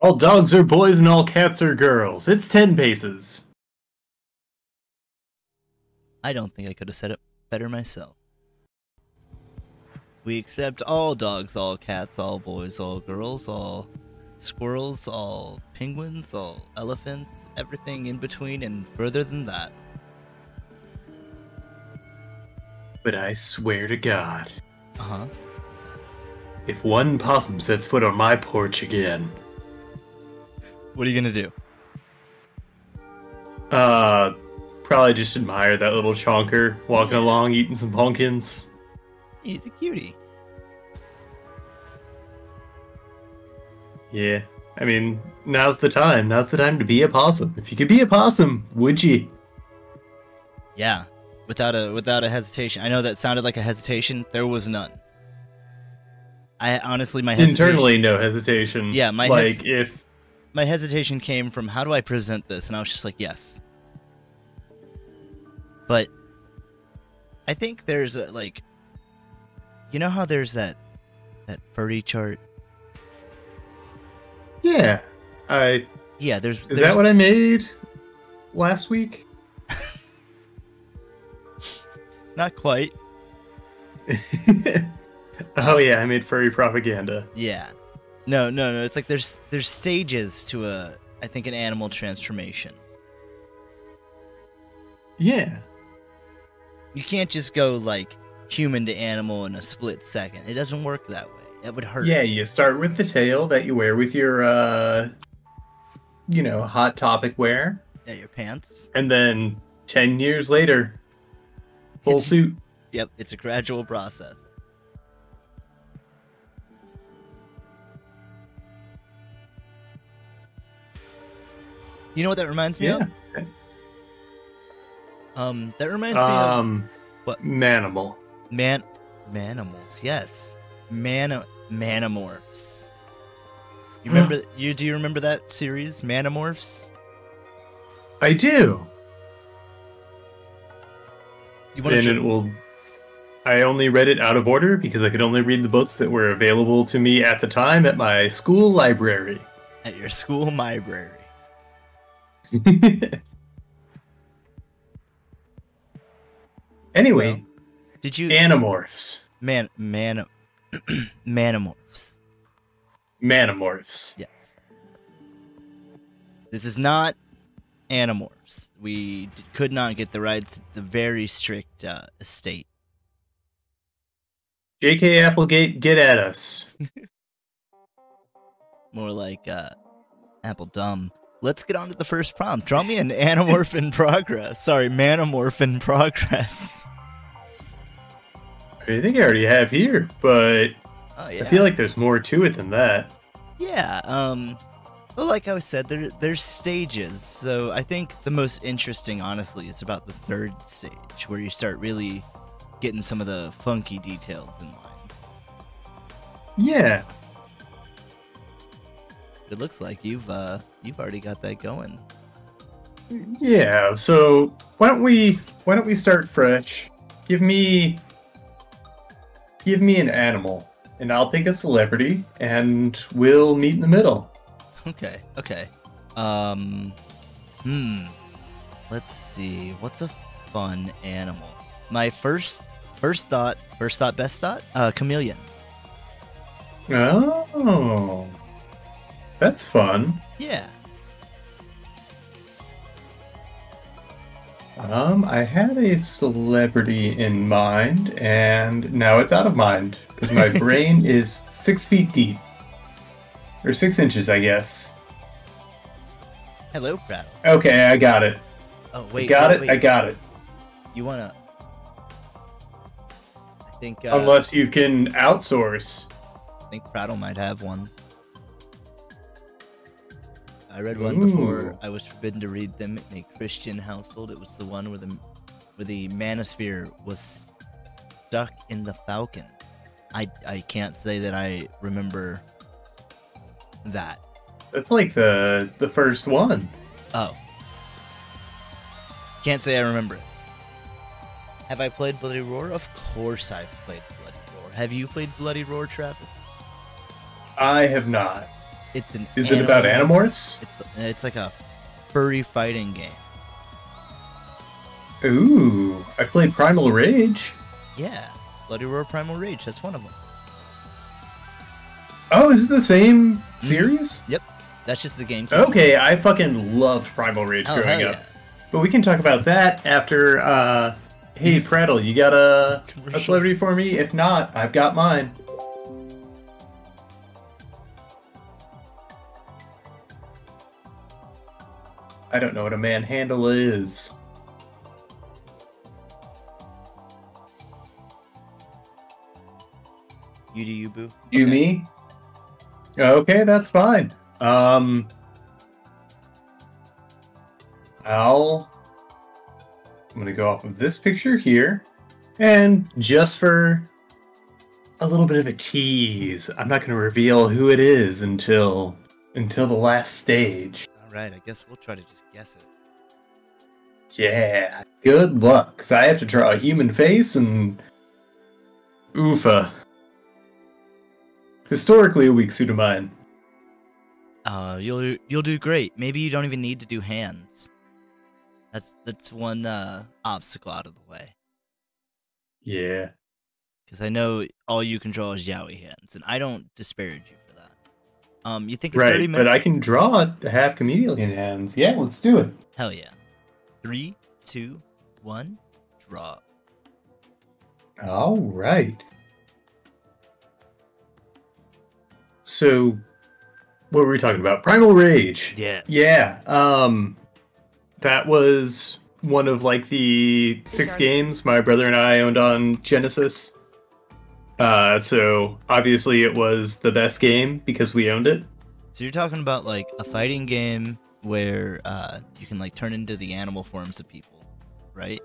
All dogs are boys and all cats are girls. It's 10 paces. I don't think I could have said it better myself. We accept all dogs, all cats, all boys, all girls, all squirrels, all penguins, all elephants, everything in between and further than that. But I swear to God, Uh-huh. if one possum sets foot on my porch again, What are you gonna do? probably just admire that little chonker walking along eating some pumpkins. He's a cutie. Yeah, I mean, now's the time. Now's the time to be a possum. If you could be a possum, would you? Yeah, without a hesitation. I know that sounded like a hesitation. There was none. I honestly, my hesitation... Internally, no hesitation. Yeah, my my hesitation came from how do I present this, and I was just like, yes. But I think there's a, like, you know how there's that furry chart? Yeah, yeah. There's that what I made last week? Not quite. Oh yeah, I made furry propaganda. Yeah. No. It's like there's stages to I think an animal transformation. Yeah. You can't just go like human to animal in a split second. It doesn't work that way. That would hurt. Yeah, you start with the tail that you wear with your Hot Topic wear. Yeah, your pants. And then 10 years later, full suit. Yep, it's a gradual process. You know what that reminds me of? That reminds me of what? Manimal. Manimals, yes. Manimorphs. You remember do you remember that series, Manimorphs? I do. You I only read it out of order because I could only read the books that were available to me at the time at my school library. At your school library. Anyway, well, did you Animorphs. Manimorphs. Manimorphs. Yes. This is not Animorphs. We could not get the rights. It's a very strict estate. J.K. Applegate, get at us. More like Apple Dumb. Let's get on to the first prompt. Draw me an Animorph in progress. Sorry, Manimorph in progress. I think I already have here, but I feel like there's more to it than that. Yeah, well, like I said, there's stages. So I think the most interesting, honestly, is about the third stage, where you start really getting some of the funky details in mind. Yeah. It looks like you've already got that going. Yeah, so why don't we start fresh? Give me an animal, and I'll pick a celebrity, and we'll meet in the middle. Okay. Let's see. What's a fun animal? My first thought, best thought, chameleon. Oh. That's fun. Yeah. I had a celebrity in mind, and now it's out of mind, because my brain is 6 feet deep. Or 6 inches, I guess. Hello, Prattle. Okay, I got it. Oh, wait. I got it. You wanna... I think, Unless you can outsource. I think Prattle might have one. I read one before I was forbidden to read them in a Christian household. It was the one where the manosphere was stuck in the falcon. I can't say that I remember that. That's like the first one. Oh. Can't say I remember it. Have I played Bloody Roar? Of course I've played Bloody Roar. Have you played Bloody Roar, Travis? I have not. It's an Is it about animal. Animorphs? It's like a furry fighting game. Ooh, I played Primal Rage. Yeah, Bloody Roar Primal Rage. That's one of them. Oh, is it the same series? Yep, that's just the game. Okay, I fucking loved Primal Rage Oh, growing hell up. yeah. But we can talk about that after, hey, These- Prattle, you got a Commercial. celebrity for me? If not, I've got mine. I don't know what a manhandle is. You do you, boo. You, Okay. me? Okay, that's fine. I'm gonna go off of this picture here, and just for a little bit of a tease, I'm not gonna reveal who it is until the last stage. All right, I guess we'll try to just guess it. Yeah, good luck, because I have to draw a human face and oofa. Historically a weak suit of mine. You'll do great. Maybe you don't even need to do hands. That's one obstacle out of the way. Yeah. Because I know all you can draw is yaoi hands, and I don't disparage you for that. You think 30 Right, minutes? but I can draw half chameleon hands. Yeah, let's do it. Hell yeah. 3, 2, 1, draw. All right. So, what were we talking about? Primal Rage. Yeah. Yeah. That was one of like the 6 games my brother and I owned on Genesis. So obviously it was the best game because we owned it. So you're talking about like a fighting game where you can like turn into the animal forms of people, right?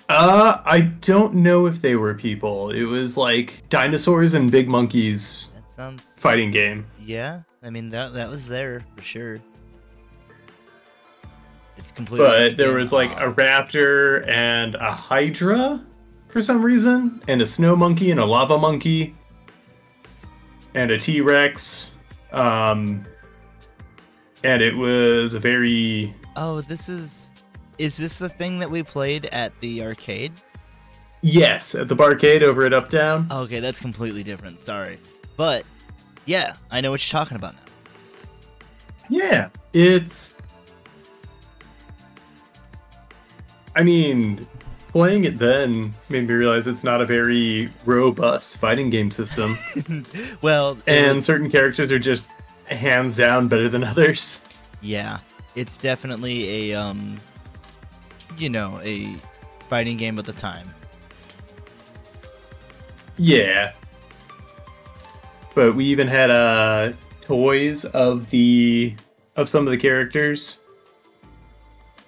I don't know if they were people. It was like dinosaurs and big monkeys That sounds fighting game. Yeah, I mean that was there for sure. It's completely. But there was like a raptor and a hydra for some reason, and a snow monkey and a lava monkey and a T-Rex. And it was a very... Oh, is this the thing that we played at the arcade? Yes, at the barcade over at Uptown. Okay, that's completely different. Sorry, but yeah, I know what you're talking about now. Yeah, it's... I mean, playing it then made me realize it's not a very robust fighting game system. Well, and certain characters are just hands down better than others. Yeah, it's definitely a a fighting game at the time. Yeah. But we even had toys of some of the characters.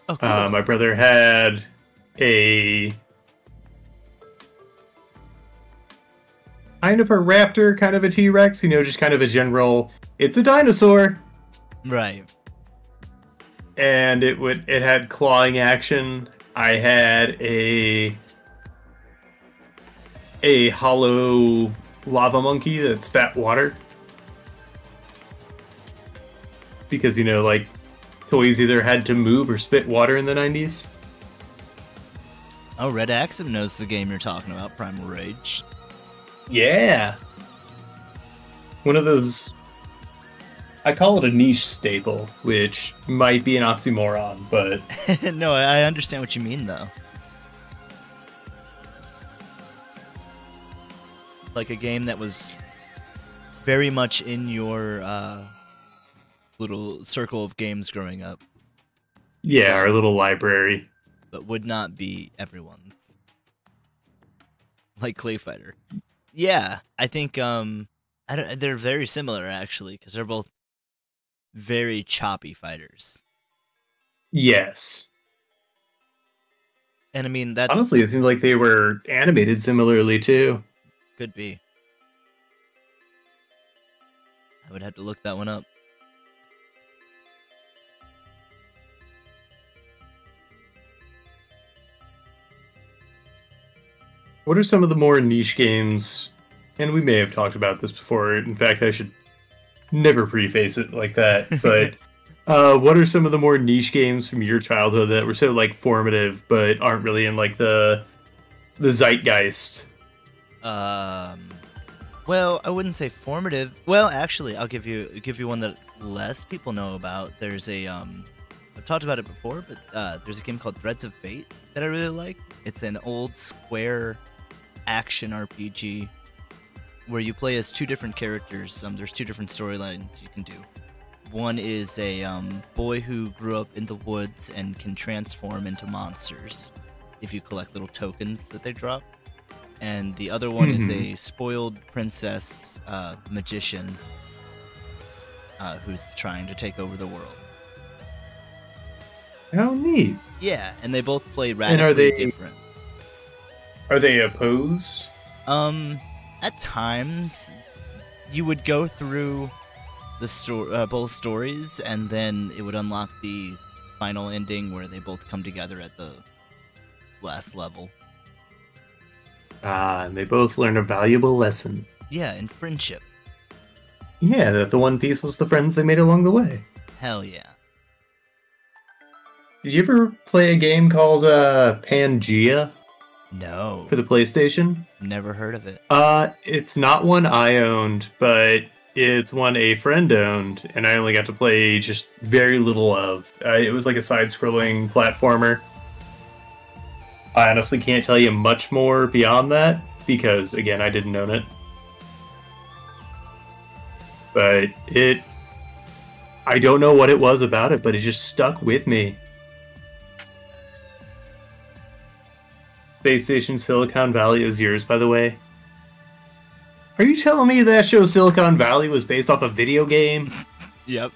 Oh, cool. My brother had a kind of a raptor, kind of a T-Rex, just kind of a general, it's a dinosaur. Right. And it had clawing action. I had a hollow lava monkey that spat water. Because, like, toys either had to move or spit water in the 90s. Oh, Red Axum knows the game you're talking about, Primal Rage. Yeah. One of those... I call it a niche staple, which might be an oxymoron, but... No, I understand what you mean, though. Like a game that was very much in your little circle of games growing up. Yeah, our little library. But would not be everyone's. Like Clay Fighter. Yeah, I think they're very similar, actually, because they're both very choppy fighters. Yes. And I mean, that's... Honestly, it seemed like they were animated similarly, too. Could be. I would have to look that one up. What are some of the more niche games? And we may have talked about this before. In fact, I should never preface it like that, but what are some of the more niche games from your childhood that were so like formative, but aren't really in like the zeitgeist? Well, I wouldn't say formative. Well, actually, I'll give you one that less people know about. There's a I've talked about it before, but there's a game called Threads of Fate that I really like. It's an old Square action RPG where you play as two different characters. There's two different storylines you can do. One is a boy who grew up in the woods and can transform into monsters if you collect little tokens that they drop. And the other one is a spoiled princess magician who's trying to take over the world. How neat. Yeah, and they both play radically different. Are they opposed? At times, you would go through the both stories, and then it would unlock the final ending where they both come together at the last level. And they both learn a valuable lesson. Yeah, in friendship. Yeah, that the One Piece was the friends they made along the way. Hell yeah. Did you ever play a game called Pangea? No. For the PlayStation? Never heard of it. It's not one I owned, but it's one a friend owned, and I only got to play just very little of. It was like a side-scrolling platformer. I honestly can't tell you much more beyond that, because, again, I didn't own it. But I don't know what it was about it, but it just stuck with me. Space Station Silicon Valley is yours, by the way. Are you telling me that show Silicon Valley was based off a video game? Yep.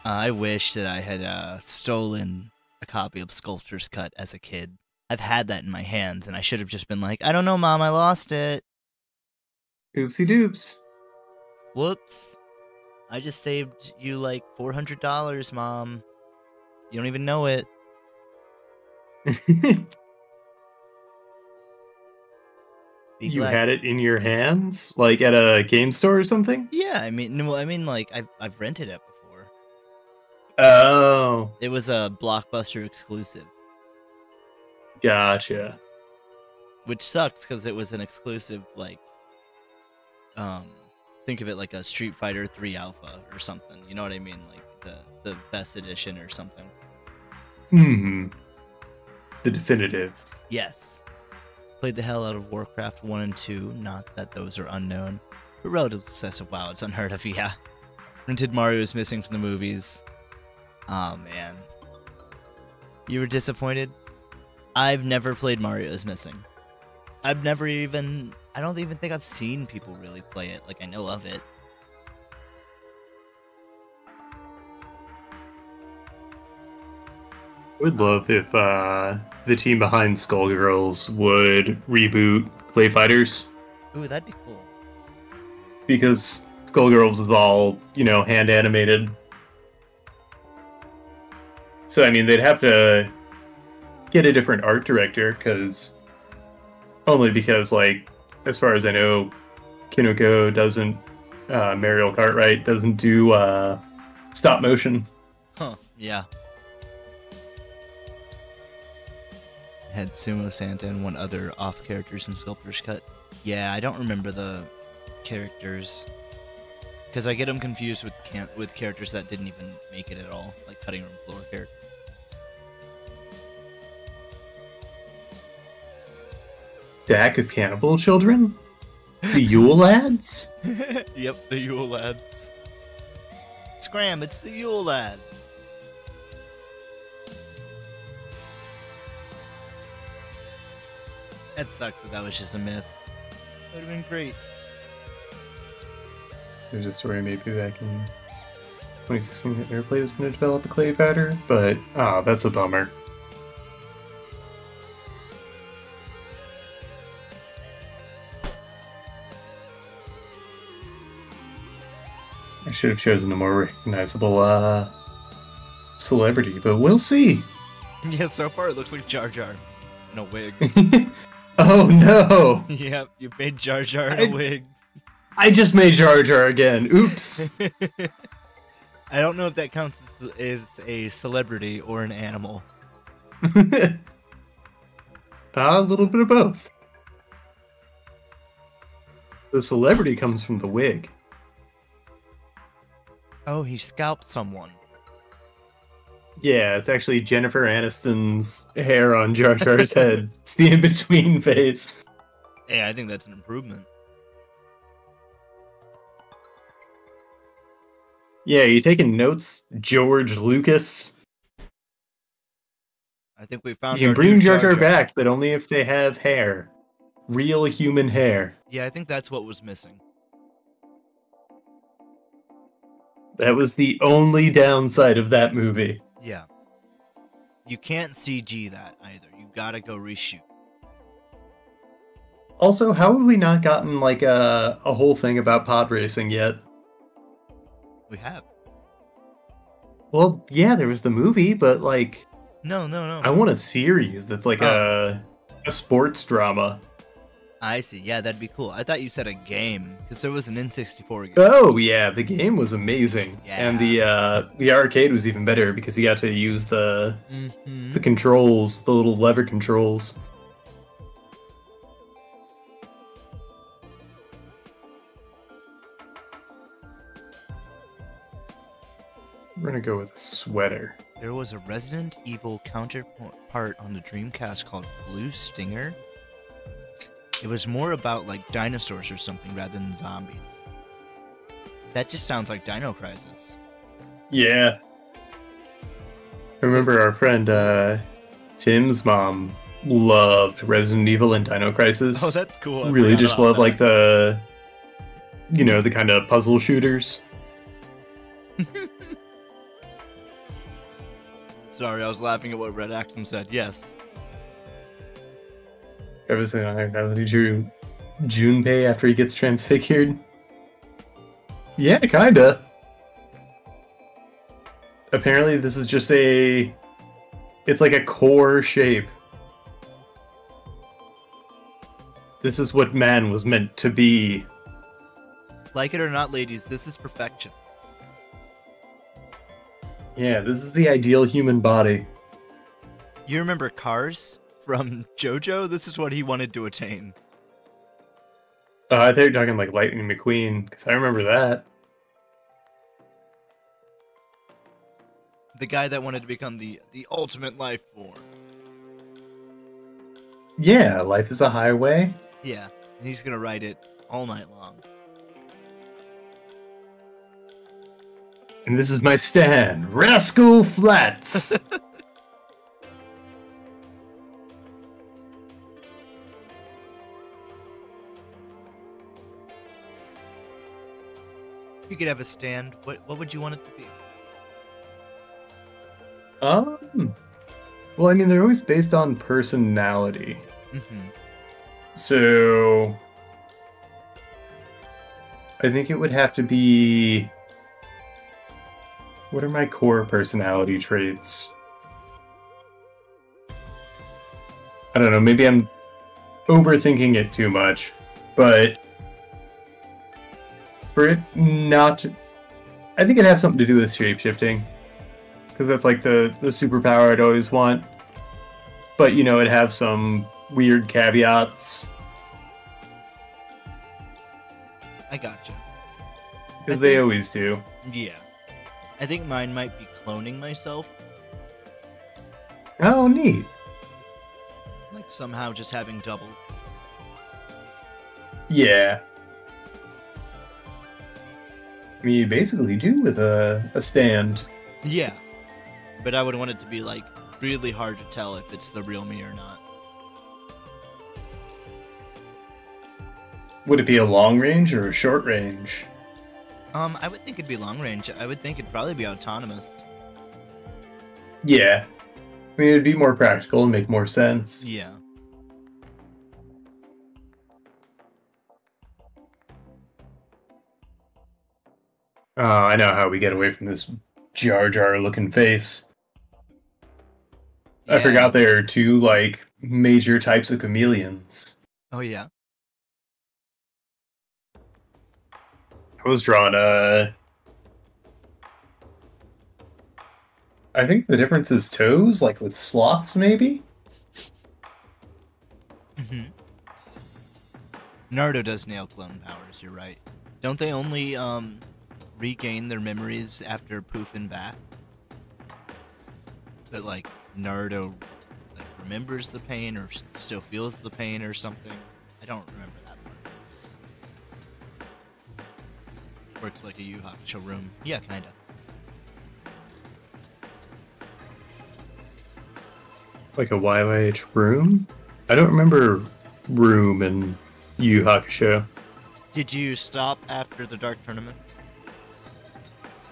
I wish that I had stolen a copy of Sculptor's Cut as a kid. I've had that in my hands, and I should have just been like, I don't know, Mom, I lost it. Oopsie doops. Whoops. I just saved you like $400, Mom. You don't even know it. You had it in your hands? Like at a game store or something? Yeah, I mean, like, I've rented it before. Oh. It was a Blockbuster exclusive. Gotcha. Which sucks, because it was an exclusive, like, think of it like a Street Fighter 3 Alpha or something. You know what I mean? Like, the best edition or something. The definitive. Yes. Played the hell out of Warcraft 1 and 2, not that those are unknown. But relative success of WoW, it's unheard of, yeah. Rented Mario's Missing from the movies. Oh, man. You were disappointed? I've never played Mario's Missing. I don't even think I've seen people really play it, like I know of it. I would love if the team behind Skullgirls would reboot Clay Fighters. Ooh, that'd be cool. Because Skullgirls is all, hand animated. So, I mean, they'd have to get a different art director, only because, like, as far as I know, Kinoko doesn't, Mariel Cartwright doesn't do stop motion. Huh, yeah. Had Sumo Santa and one other off characters in Sculptor's Cut. Yeah, I don't remember the characters, because I get them confused with characters that didn't even make it at all, like cutting room floor characters. Stack of Cannibal Children? The Yule Lads? Yep, the Yule Lads. Scram, it's the Yule Lad. That sucks that was just a myth. That would have been great. There's a story maybe back in 2016 that Airplay was going to develop a clay batter, but that's a bummer. I should have chosen a more recognizable celebrity, but we'll see. Yeah, so far it looks like Jar Jar in a wig. Oh no! Yep, you made Jar Jar in a wig. I just made Jar Jar again. Oops. I don't know if that counts as a celebrity or an animal. A little bit of both. The celebrity comes from the wig. Oh, he scalped someone. Yeah, it's actually Jennifer Aniston's hair on Jar Jar's head. It's the in-between phase. Hey, I think that's an improvement. Yeah, you taking notes, George Lucas? I think we found You can our bring new Jar Jar Jar Jar. back, but only if they have hair. Real human hair. Yeah, I think that's what was missing. That was the only downside of that movie. Yeah. You can't CG that either. You gotta go reshoot. Also, how have we not gotten like a whole thing about pod racing yet? We have. Well, yeah, there was the movie, but like No. I want a series that's like a sports drama. I see. Yeah, that'd be cool. I thought you said a game, because there was an N64 game. Oh yeah, the game was amazing, Yeah. and the arcade was even better because you got to use the Mm-hmm. controls, the little lever controls. We're gonna go with a sweater. There was a Resident Evil counterpart on the Dreamcast called Blue Stinger. It was more about like dinosaurs or something rather than zombies. That just sounds like Dino Crisis. Yeah. I remember our friend Tim's mom loved Resident Evil and Dino Crisis. Oh, that's cool. I Really forgot just about loved that. like the kind of puzzle shooters. Sorry, I was laughing at what Red Axum said. Yes. I was how he drew Junpei after he gets transfigured. Yeah, kinda. Apparently this is just it's like a core shape. This is what man was meant to be. Like it or not, ladies, this is perfection. Yeah, this is the ideal human body. You remember Cars from JoJo? This is what he wanted to attain. I thought you were talking like Lightning McQueen, because I remember that. The guy that wanted to become the ultimate life form. Yeah, life is a highway. Yeah, and he's gonna ride it all night long. And this is my stand, Rascal Flats. If you could have a stand, what would you want it to be? Well, I mean, they're always based on personality. Mm-hmm. So I think it would have to be, what are my core personality traits? I don't know, maybe I'm overthinking it too much, but for it not to, I think it'd have something to do with shapeshifting, because that's like the superpower I'd always want. But, it'd have some weird caveats. I gotcha. Because they always do. Yeah. I think mine might be cloning myself. Oh, neat. Like somehow just having doubles. Yeah. I mean, you basically do with a stand. Yeah. But I would want it to be like really hard to tell if it's the real me or not. Would it be a long range or a short range? I would think it'd be long range. I would think it'd probably be autonomous. Yeah. I mean, it'd be more practical and make more sense. Yeah. Oh, I know how we get away from this Jar Jar looking face. I forgot there are two, like, major types of chameleons. Oh, yeah. was drawn. I think the difference is toes, like with sloths, maybe. Naruto does nail clone powers. You're right. Don't they only regain their memories after poofing back? But like Naruto like remembers the pain or still feels the pain or something. I don't remember that part. Works like a Yu Hakusho room. Yeah, kinda. Like a YYH room? I don't remember room in Yu Hakusho. Did you stop after the Dark Tournament?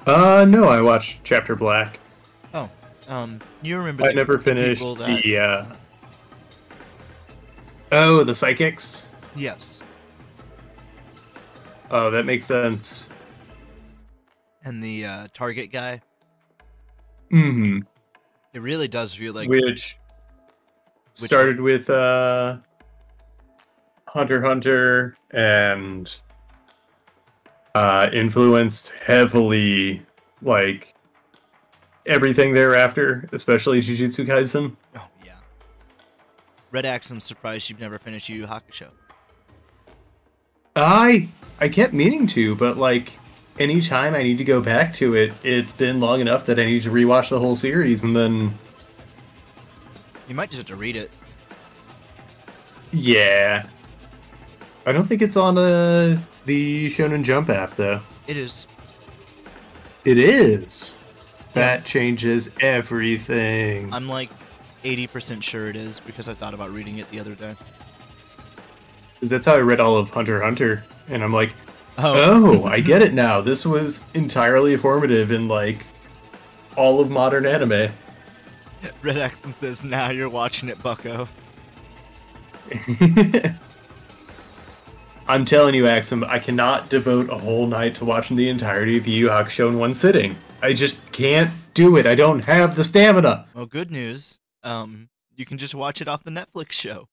No, I watched Chapter Black. Oh, you remember? I never finished the. Oh, the psychics. Yes. Oh, that makes sense. And the target guy. Mm-hmm. It really does feel like Which started with Hunter x Hunter and influenced heavily like everything thereafter, especially Jujutsu Kaisen. Oh yeah. Red Axe, I'm surprised you've never finished Yu Yu Hakusho. I kept meaning to, but like anytime I need to go back to it, it's been long enough that I need to rewatch the whole series, and then you might just have to read it. Yeah. I don't think it's on the Shonen Jump app, though. It is. It is. That changes everything. I'm like 80% sure it is because I thought about reading it the other day. Because that's how I read all of Hunter x Hunter, and I'm like, oh, I get it now. This was entirely formative in like all of modern anime. Red Axum says, now you're watching it, bucko. I'm telling you, Axum, I cannot devote a whole night to watching the entirety of Yu Yu Hakusho in one sitting. I just can't do it. I don't have the stamina. Well, good news. You can just watch it off the Netflix show.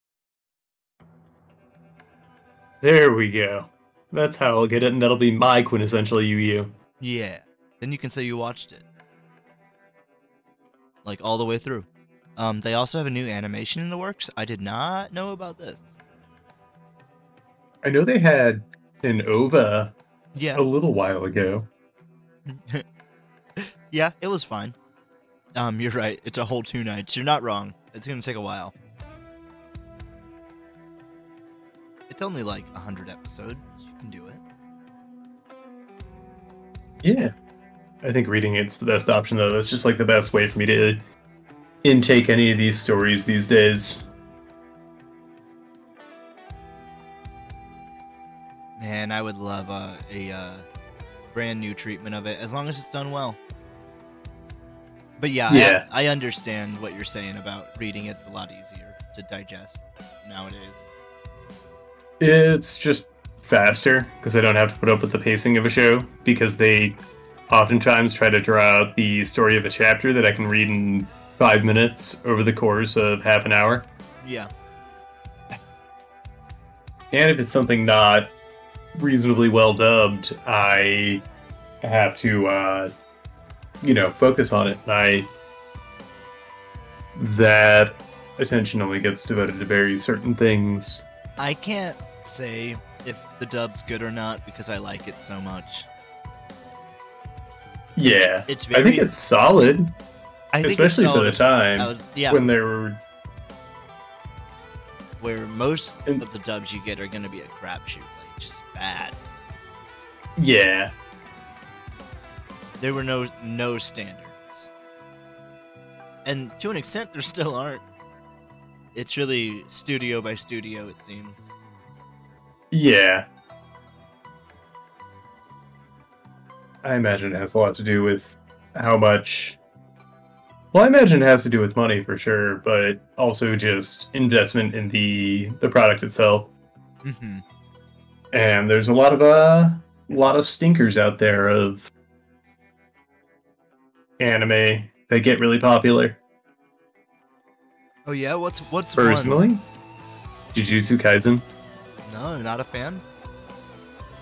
There we go. That's how I'll get it, and that'll be my quintessential Yu Yu. Yeah. Then you can say you watched it. Like, all the way through. They also have a new animation in the works. I did not know about this. I know they had an OVA a little while ago. Yeah, it was fine. You're right. It's a whole 2 nights. You're not wrong. It's going to take a while. It's only like 100 episodes. You can do it. Yeah. I think reading it's the best option, though. That's just like the best way for me to intake any of these stories these days. Man, I would love a brand new treatment of it, as long as it's done well. But yeah. I understand what you're saying about reading. It's a lot easier to digest nowadays. It's just faster, because I don't have to put up with the pacing of a show, because they oftentimes try to draw out the story of a chapter that I can read in 5 minutes over the course of half an hour. Yeah. And if it's something not reasonably well dubbed, I have to, focus on it. That attention only gets devoted to very certain things. I can't say if the dub's good or not because I like it so much. Yeah, it's very, I think it's solid. Especially for the time when there were... Where most of the dubs you get are going to be a crapshoot, like just bad. Yeah. There were no standards. And to an extent, there still aren't. It's really studio by studio, it seems. Yeah. I imagine it has a lot to do with how much... Well, I imagine it has to do with money for sure, but also just investment in the product itself. Mm-hmm. And there's a lot of stinkers out there of anime that get really popular. Oh yeah, what's personally? One? Jujutsu Kaisen. No, not a fan.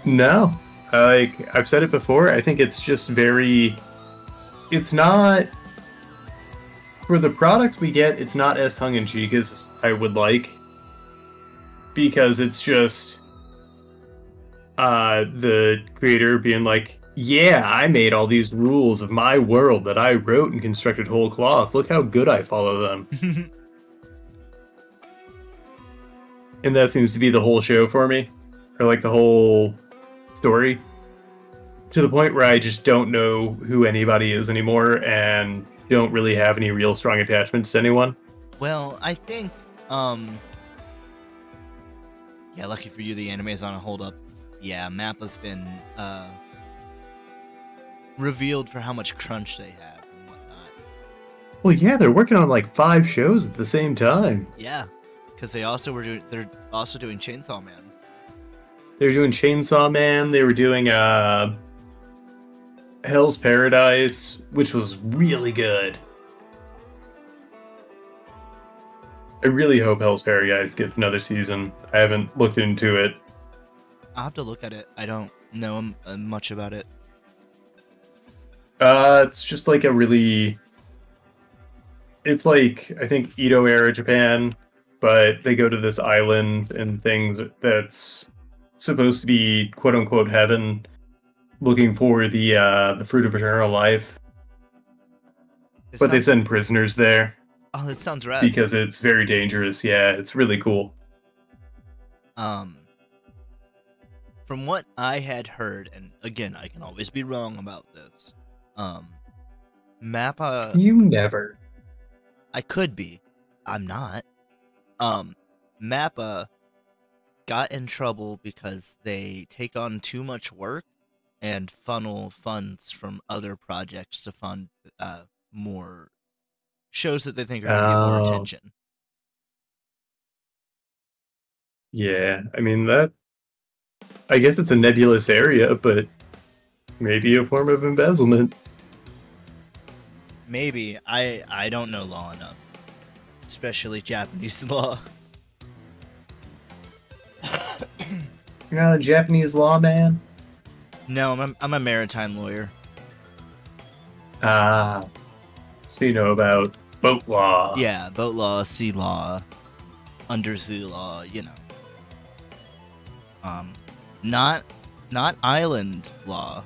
No, Like I've said it before, I think it's just very. It's not for the product we get. It's not as tongue in cheek as I would like, because it's just the creator being like, "Yeah, I made all these rules of my world that I wrote and constructed whole cloth. Look how good I follow them." And that seems to be the whole show for me, or like the whole story, to the point where I just don't know who anybody is anymore and don't really have any real strong attachments to anyone. Well, I think, yeah, lucky for you, the anime is on a hold up. Yeah, Mappa's been, revealed for how much crunch they have and whatnot. Well, yeah, they're working on like 5 shows at the same time. Yeah, because they're also doing Chainsaw Man. They were doing Chainsaw Man. They were doing Hell's Paradise, which was really good. I really hope Hell's Paradise gets another season. I haven't looked into it. I'll have to look at it. I don't know much about it. It's just like a really... It's like, I think, Edo era Japan, but they go to this island and things that's supposed to be quote-unquote heaven, looking for the fruit of eternal life. But they send prisoners there. Oh, that sounds rad. Because it's very dangerous. Yeah, it's really cool. From what I had heard, and again, I can always be wrong about this. Mappa. You never. I could be. I'm not. Mappa got in trouble because they take on too much work and funnel funds from other projects to fund more shows that they think are going to get more attention. Yeah, I mean, that... I guess it's a nebulous area, but maybe a form of embezzlement. Maybe. I don't know law enough. Especially Japanese law. You're not a Japanese lawman? No, I'm a maritime lawyer. Ah. So you know about boat law. Yeah, boat law, sea law, undersea law, you know. Not island law.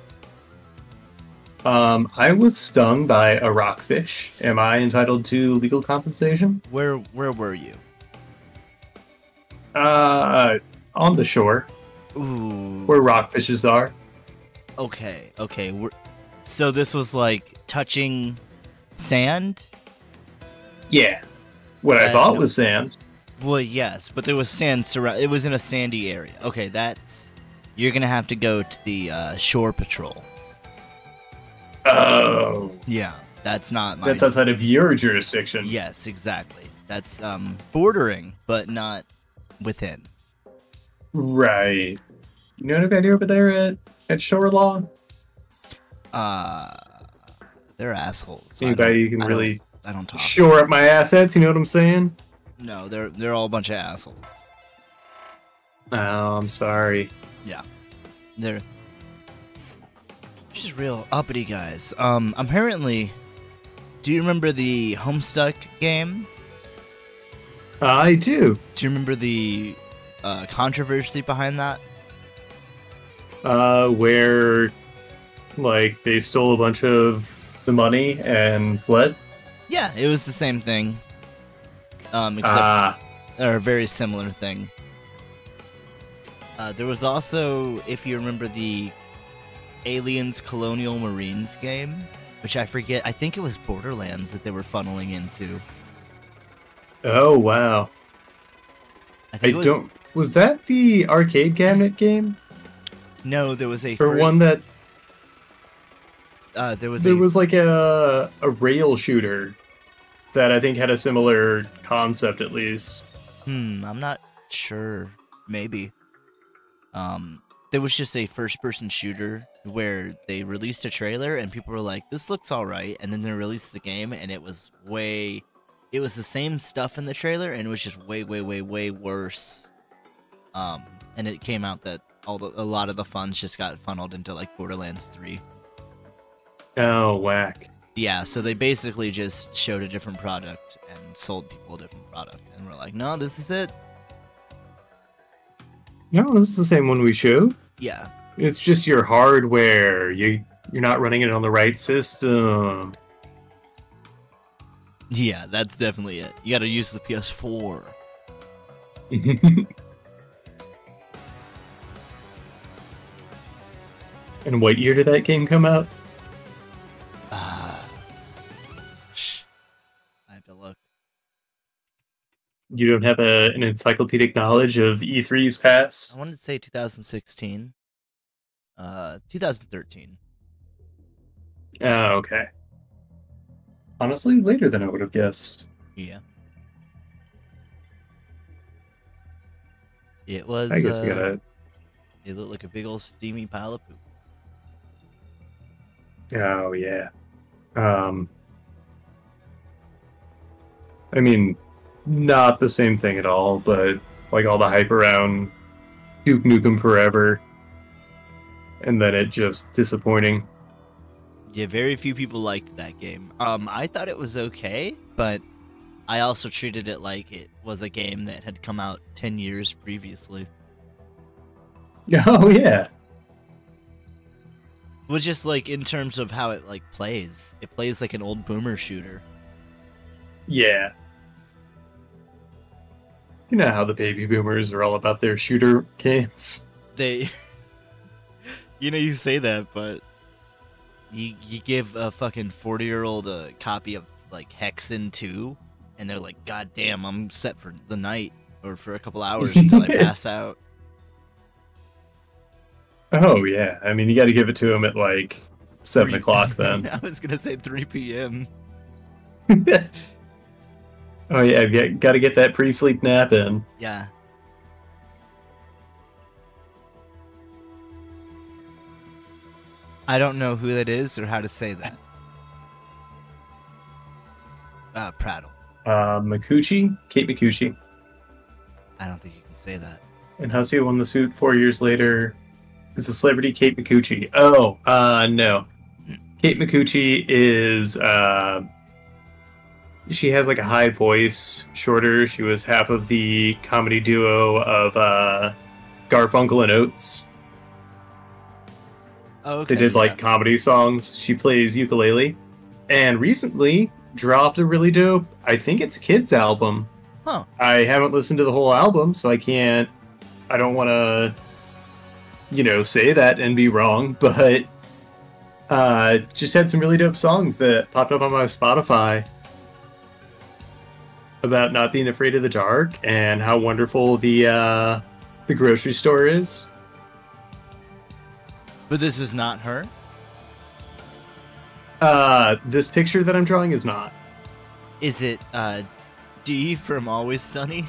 I was stung by a rockfish. Am I entitled to legal compensation? Where were you? On the shore. Ooh. Where rockfishes are. Okay. So this was like touching sand? Yeah. What I thought was sand. Well, yes, but there was sand surround. It was in a sandy area. Okay, you're gonna have to go to the shore patrol. Oh. Yeah, that's not my... That's outside of your jurisdiction. Yes, exactly. That's bordering, but not within. Right. You know what I do over there at Shore Law? They're assholes. Anybody you can really I don't talk shore up my assets, you know what I'm saying? No, they're all a bunch of assholes. Oh, I'm sorry. Yeah. They're just real uppity guys. Apparently, do you remember the Homestuck game? I do. Do you remember the controversy behind that? Where, like, they stole a bunch of the money and fled? Yeah, it was the same thing. Except or a very similar thing. There was also, if you remember, the Aliens Colonial Marines game, which I forget. I think it was Borderlands that they were funneling into. Oh, wow. Was that the arcade cabinet game? No, there was a... Or one that... there was like a rail shooter that I think had a similar concept, at least. I'm not sure. Maybe. There was just a first-person shooter where they released a trailer and people were like, this looks alright, and then they released the game and it was it was the same stuff in the trailer and it was just way, way, way, way worse. And it came out that a lot of the funds just got funneled into like Borderlands 3. Oh, whack. Yeah, so they basically just showed a different product and sold people a different product, and we're like, no, this is it. No, this is the same one we showed. Yeah. It's just your hardware. You're not running it on the right system. Yeah, that's definitely it. You gotta use the PS4. And what year did that game come out? I have to look. You don't have an encyclopedic knowledge of E3's past? I wanted to say 2016. 2013. Oh, okay. Honestly, later than I would have guessed. Yeah. It was, I guess you gotta... it looked like a big old steamy pile of poop. Oh, yeah. I mean, not the same thing at all, but like all the hype around Duke Nukem Forever, and then it just disappointing. Yeah, very few people liked that game. I thought it was okay, but I also treated it like it was a game that had come out 10 years previously. Oh, yeah. Well, just like in terms of how it like plays. It plays like an old boomer shooter. Yeah. You know how the baby boomers are all about their shooter games. They you say that, but you give a fucking 40-year-old a copy of like Hexen 2 and they're like, God damn, I'm set for the night or for a couple hours until I pass out. Oh, yeah. I mean, you gotta give it to them at like 7 o'clock then. I was gonna say 3 p.m. Oh, yeah, you gotta get that pre-sleep nap in. Yeah. I don't know who that is or how to say that. Prattle. Mikuchi? Kate Mikuchi. I don't think you can say that. And Hussie won the suit 4 years later. Is the celebrity Kate Mikuchi? Oh, no. Kate Mikuchi is, she has like a high voice, shorter. She was half of the comedy duo of, Garfunkel and Oates. Oh, okay. They did like comedy songs. She plays ukulele. And recently dropped a really dope, I think it's a kid's album. Huh. I haven't listened to the whole album, so I don't want to, say that and be wrong, but just had some really dope songs that popped up on my Spotify about not being afraid of the dark and how wonderful the grocery store is. But this is not her? This picture that I'm drawing is not. Is it, Dee from Always Sunny?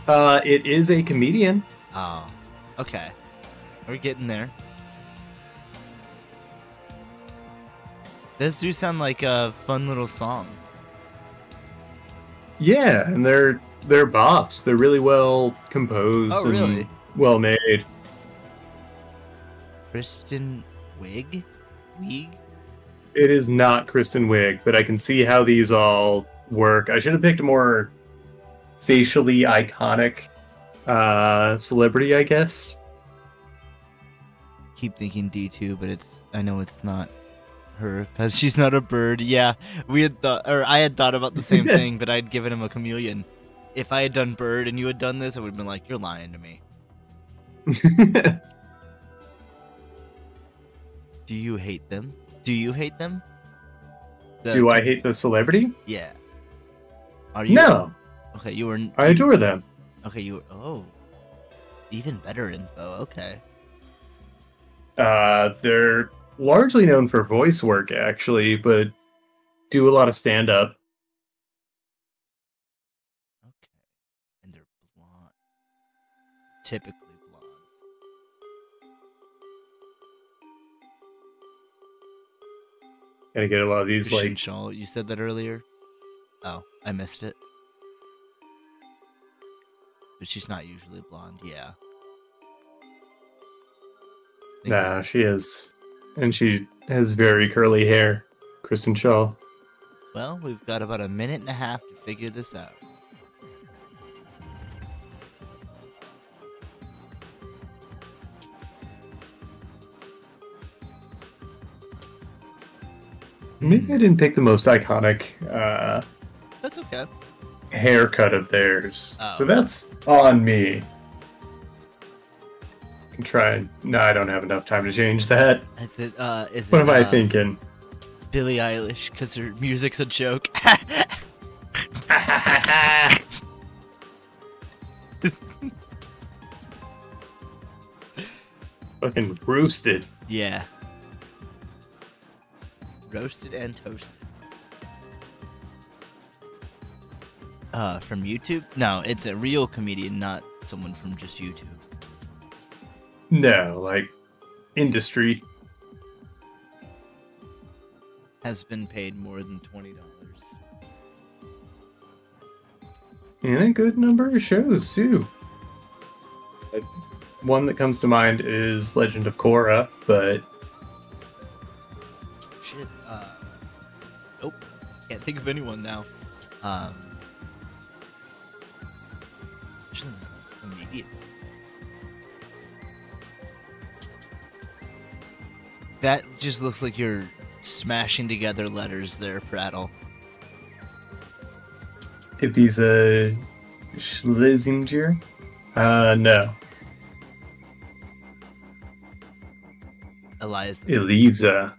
It is a comedian. Oh, okay. We're getting there. Those do sound like fun little songs. Yeah, and they're bops. They're really well composed and well made. Kristen Wiig? It is not Kristen Wiig, but I can see how these all work. I should have picked a more facially iconic celebrity, I guess. Keep thinking D2, but I know it's not her because she's not a bird. Yeah, I had thought about the same thing, but I'd given him a chameleon. If I had done bird and you had done this, I would have been like, you're lying to me. Do you hate them? Do you hate them? Do I hate the celebrity? Yeah. Are you? No. Okay, you were. I adore them. Okay, you were. Oh. Even better info. Okay. They're largely known for voice work, actually, but do a lot of stand-up. Okay. And they're blonde. Typically blonde. Gotta get a lot of these, Christian like... Shaw, you said that earlier? Oh, I missed it. But she's not usually blonde, yeah. Nah, she is. And she has very curly hair. Kristen Shaw. Well, we've got about a minute and a half to figure this out. Maybe I didn't pick the most iconic That's okay. haircut of theirs. Oh. So that's on me. I can try and... No, I don't have enough time to change that. Is it, What am I thinking? Billie Eilish, because her music's a joke? Fucking roasted. Yeah. Roasted and toasted. From YouTube? No, it's a real comedian, not someone from just YouTube. No, like, industry. Has been paid more than $20. And a good number of shows, too. One that comes to mind is Legend of Korra, but... Shit, nope. Can't think of anyone now. Immediate. That just looks like you're smashing together letters there, Prattle. If he's a Schlesinger? No. Eliza.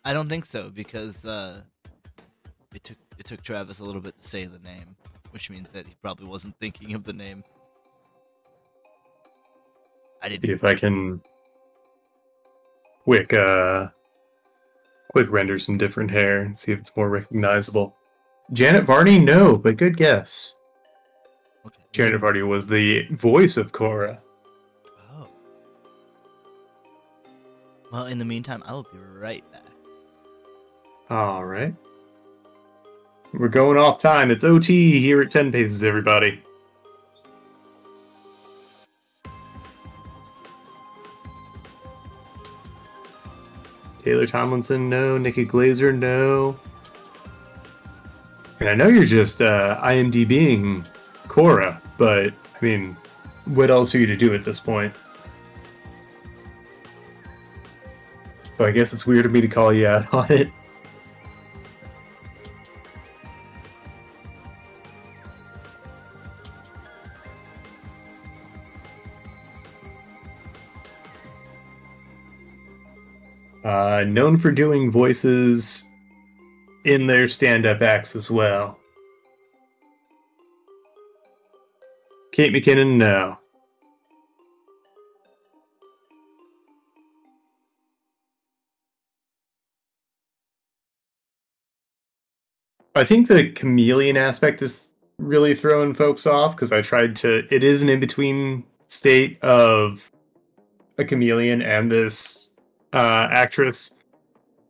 I don't think so, because it took Travis a little bit to say the name, which means that he probably wasn't thinking of the name. I didn't. See if I can quick render some different hair and see if it's more recognizable. Janet Varney? No, but good guess. Okay. Janet Varney was the voice of Korra. Oh. Well, in the meantime, I will be right back. All right. We're going off time. It's OT here at 10 Paces, everybody. Taylor Tomlinson, no. Nikki Glazer, no. And I know you're just IMDbing Korra, but, I mean, what else are you to do at this point? So I guess it's weird of me to call you out on it. Known for doing voices in their stand-up acts as well. Kate McKinnon, no. I think the chameleon aspect is really throwing folks off, because I tried to... It is an in-between state of a chameleon and this actress.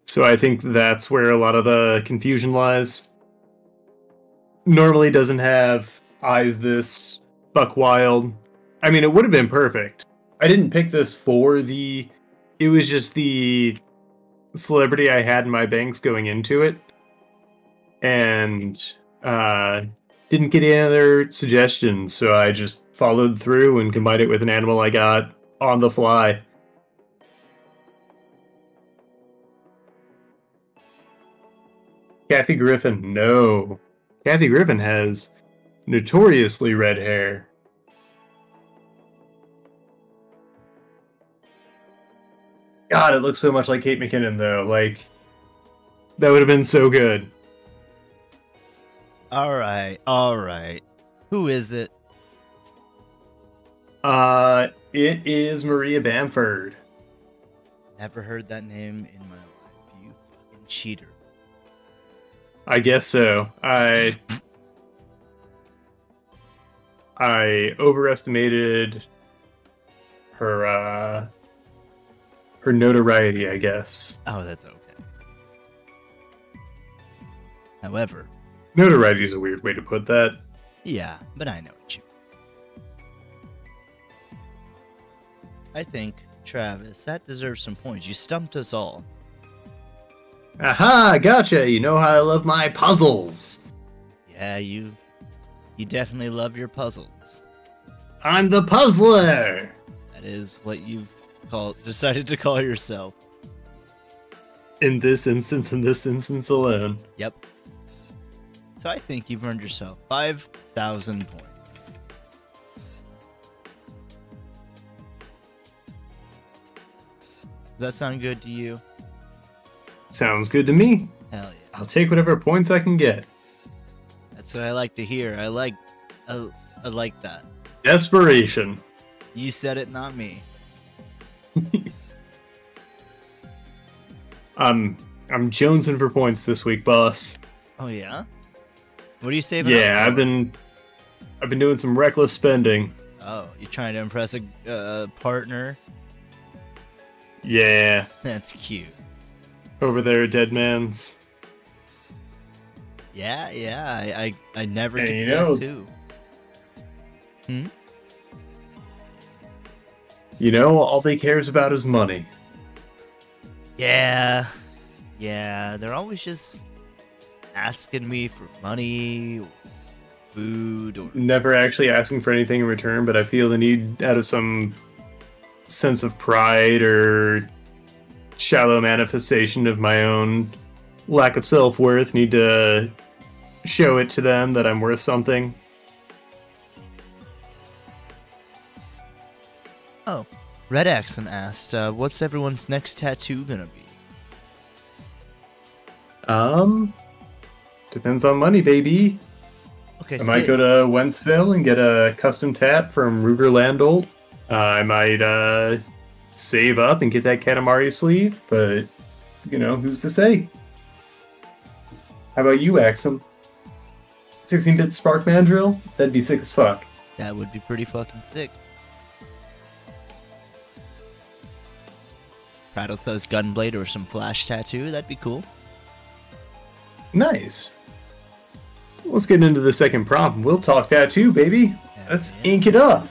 So I think that's where a lot of the confusion lies. Normally doesn't have eyes this buck wild. I mean, it would have been perfect. I didn't pick this for the... It was just the celebrity I had in my banks going into it. And didn't get any other suggestions, so I just followed through and combined it with an animal I got on the fly. Kathy Griffin, no. Kathy Griffin has notoriously red hair. God, it looks so much like Kate McKinnon, though. Like, that would have been so good. Alright. Who is it? It is Maria Bamford. Never heard that name in my life. You fucking cheater. I guess so. I overestimated her notoriety, I guess. Oh, that's okay. However, notoriety is a weird way to put that. Yeah, but I know what you I think, Travis, that deserves some points. You stumped us all. Aha, gotcha. You know how I love my puzzles. Yeah, you definitely love your puzzles. I'm the puzzler. That is what you've decided to call yourself. In this instance alone. Yep. So I think you've earned yourself 5,000 points. Does that sound good to you? Sounds good to me. Hell yeah. I'll take whatever points I can get. That's what I like to hear. I like that. Desperation. You said it, not me. I'm jonesing for points this week, boss. Oh yeah? What are you saving Yeah, up for? I've been doing some reckless spending. Oh, you trying to impress a partner? Yeah, That's cute. over there, Dead Man's. Yeah, I never Hey, could you guess know- who. You know, all they cares about is money. Yeah, they're always just asking me for money, or food, or Never actually asking for anything in return, but I feel the need out of some sense of pride or shallow manifestation of my own lack of self-worth, need to show it to them that I'm worth something. Oh, Red Axon asked, what's everyone's next tattoo gonna be? Depends on money, baby. Okay, I might go to Wentzville and get a custom tat from Ruger Landolt. I might save up and get that Katamari sleeve, but you know, who's to say? How about you, Axum? 16-bit Spark Mandrill? That'd be sick as fuck. That would be pretty fucking sick. Prattle says Gunblade or some flash tattoo. That'd be cool. Nice. Let's get into the second prompt. We'll talk tattoo, baby. Yeah, Let's yeah. ink it up.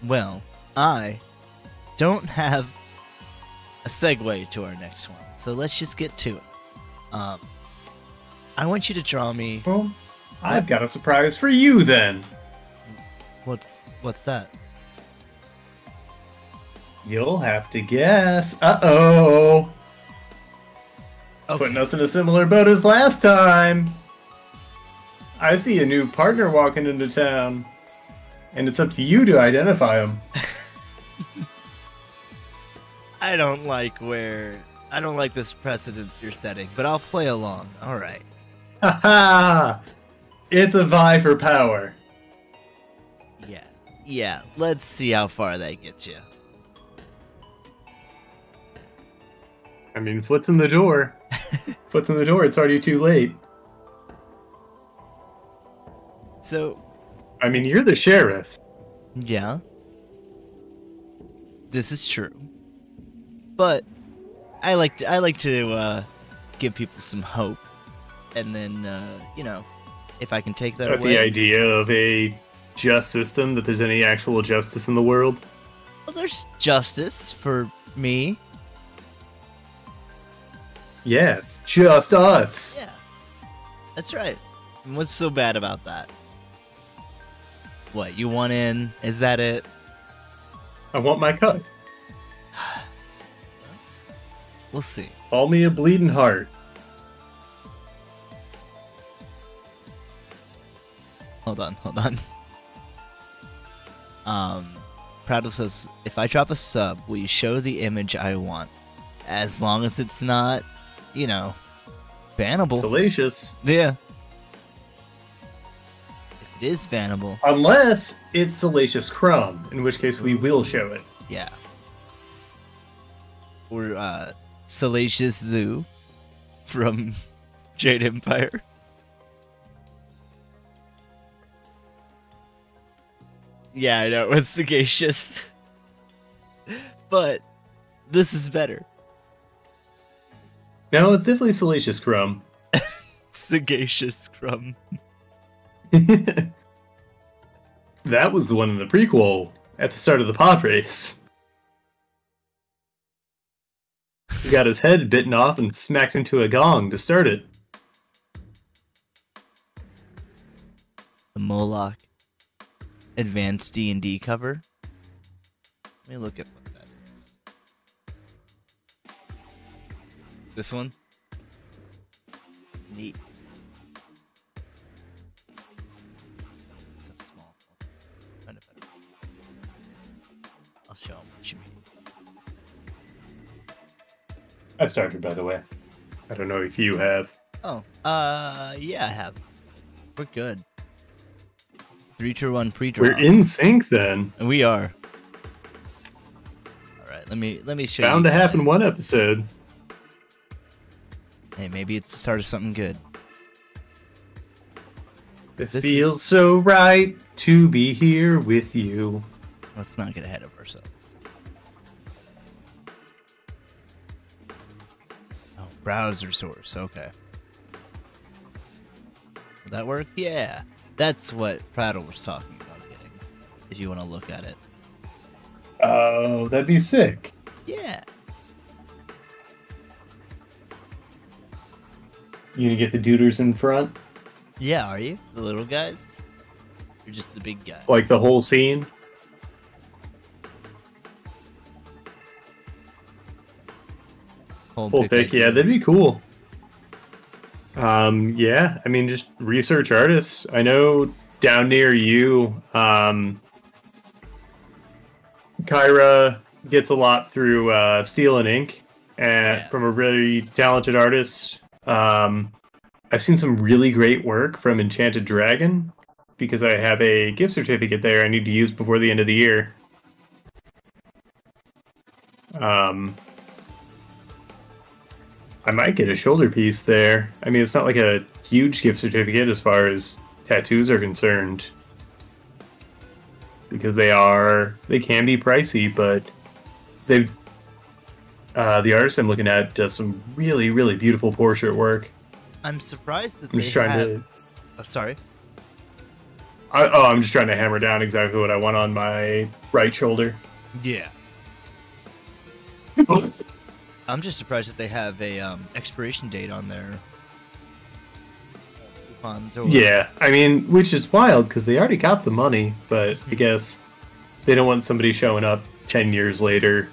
Well, I don't have a segue to our next one, so let's just get to it. I want you to draw me. Well, I've got a surprise for you then. What's that? You'll have to guess. Uh-oh. Okay. Putting us in a similar boat as last time. I see a new partner walking into town. And it's up to you to identify him. I don't like this precedent you're setting, but I'll play along. All right. Haha! It's a vie for power. Yeah. Let's see how far that gets you. I mean, foot's in the door. Foot's in the door, it's already too late. So, I mean, you're the sheriff. yeah. This is true. But I like to give people some hope. And then if I can take that But away. the idea of a just system, that there's any actual justice in the world. Well, there's justice for me. Yeah, it's just us. Yeah. That's right. And what's so bad about that? What, you want in? Is that it? I want my cut. We'll see. Call me a bleeding heart. Hold on. Prado says, if I drop a sub, will you show the image I want? As long as it's not, bannable. Salacious. Yeah. If it is bannable, Unless it's Salacious Crumb, in which case we will show it. yeah. Or, Salacious Zoo from Jade Empire. Yeah, I know, it was sagacious. But this is better. No, it's definitely Salacious Crumb. Sagacious Crumb. That was the one in the prequel. at the start of the pod race. He got his head bitten off and smacked into a gong to start it. The Moloch Advanced D&D cover. Let me look at what that is. This one? Neat. So small. Kind of better. I'll show them what you mean. I've started, by the way. I don't know if you have. Oh, yeah, I have. We're good. 3 to 1 pre-draw. We're in sync then. We are. All right, let me show you. Bound to happen one episode. Hey, maybe it's the start of something good. It feels so right to be here with you. Let's not get ahead of ourselves. Oh, browser source. Okay. Will that work? Yeah. That's what Prattle was talking about getting, if you want to look at it. Oh, that'd be sick. Yeah. You gonna get the duders in front? Yeah, are you? The little guys? You're just the big guy. Like the whole scene? Full pick, yeah, that'd be cool. Yeah, I mean, just research artists. I know down near you, Kyra gets a lot through Steel and Ink, and from a really talented artist. I've seen some really great work from Enchanted Dragon, because I have a gift certificate there I need to use before the end of the year. I might get a shoulder piece there. I mean, it's not like a huge gift certificate as far as tattoos are concerned, because they can be pricey, but the artist I'm looking at does some really, really beautiful portrait work. I'm surprised that I'm just trying to. Oh, sorry. I'm just trying to hammer down exactly what I want on my right shoulder. Yeah. I'm just surprised that they have a expiration date on their coupons. Yeah, I mean, which is wild because they already got the money, but I guess they don't want somebody showing up 10 years later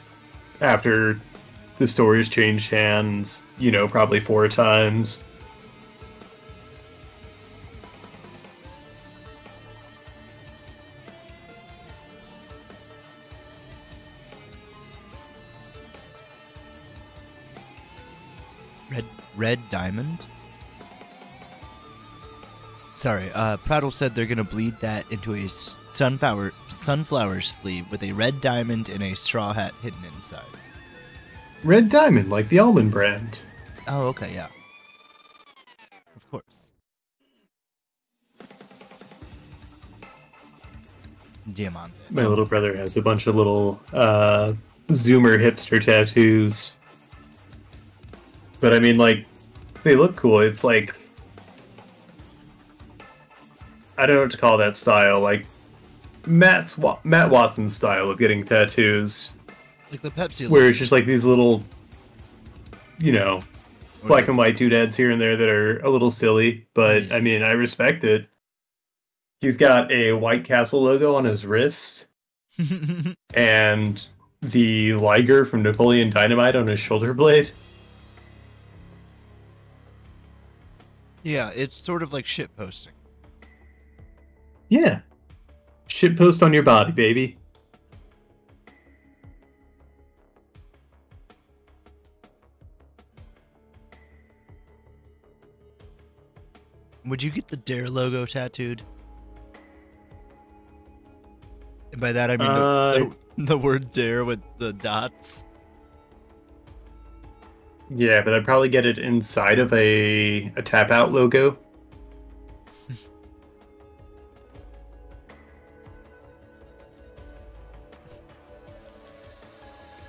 after the story's changed hands, probably 4 times. Red diamond? Sorry, Prattle said they're gonna bleed that into a sunflower sleeve with a red diamond and a straw hat hidden inside. Red diamond, like the almond brand. Oh, okay, yeah. Of course. Diamante. My little brother has a bunch of little Zoomer hipster tattoos. But I mean, like, they look cool. It's like, I don't know what to call that style. Like, Matt Watson's style of getting tattoos. Like the Pepsi. Where it's just like these little, black and white doodads here and there that are a little silly. But, I mean, I respect it. He's got a White Castle logo on his wrist. And the Liger from Napoleon Dynamite on his shoulder blade. Yeah, it's sort of like shit posting. Yeah. Shit post on your body, baby. Would you get the Dare logo tattooed? And by that I mean the word Dare with the dots. Yeah, but I'd probably get it inside of a tap out logo.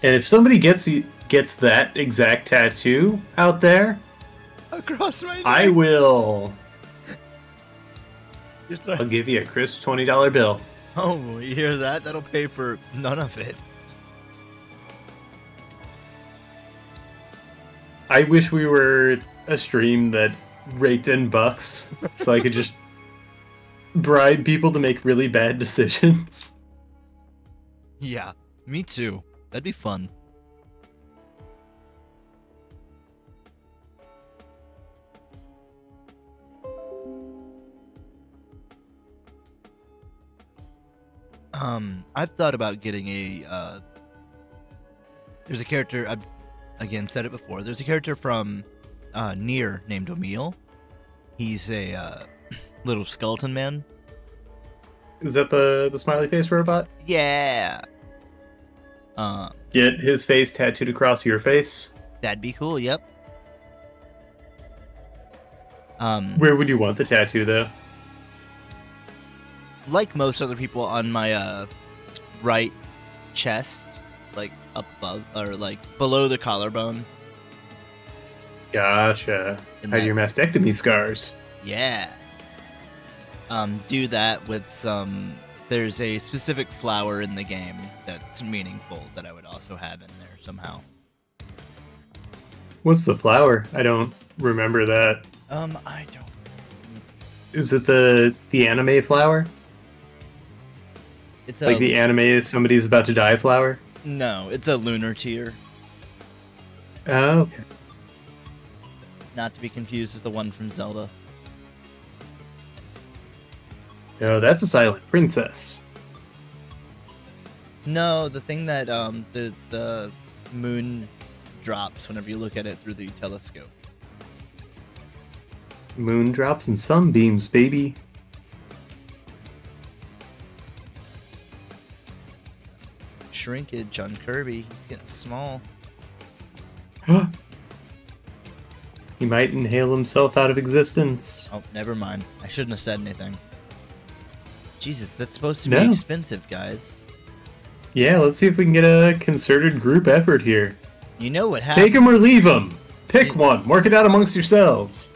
And if somebody gets that exact tattoo out there, across my neck, I will. I'll give you a crisp $20 bill. Oh, you hear that? That'll pay for none of it. I wish we were a stream that raked in bucks so I could just bribe people to make really bad decisions. Yeah, me too. That'd be fun. I've thought about getting a, there's a character, I've, again, said it before, there's a character from, Nier named Emil. He's a, little skeleton man. Is that the smiley face robot? Yeah. Get his face tattooed across your face? That'd be cool, yep. Where would you want the tattoo, though? Like most other people on my right chest, like above or like below the collarbone. Gotcha. And How do your mastectomy scars? Yeah. Do that with some. There's a specific flower in the game that's meaningful that I would also have in there somehow. What's the flower? I don't remember that. I don't. Is it the anime flower? It's like the anime somebody's about to die flower? No, it's a lunar tear. Oh, okay. Not to be confused with the one from Zelda. No, that's a silent princess. No, the thing that the moon drops whenever you look at it through the telescope. Moon drops and sunbeams, baby. Shrinkage on Kirby. He's getting small. He might inhale himself out of existence. Oh, never mind. I shouldn't have said anything. Jesus, that's supposed to be expensive, guys. Yeah, let's see if we can get a concerted group effort here. You know what happens. Take him or leave him. Pick one. Work it out amongst yourselves.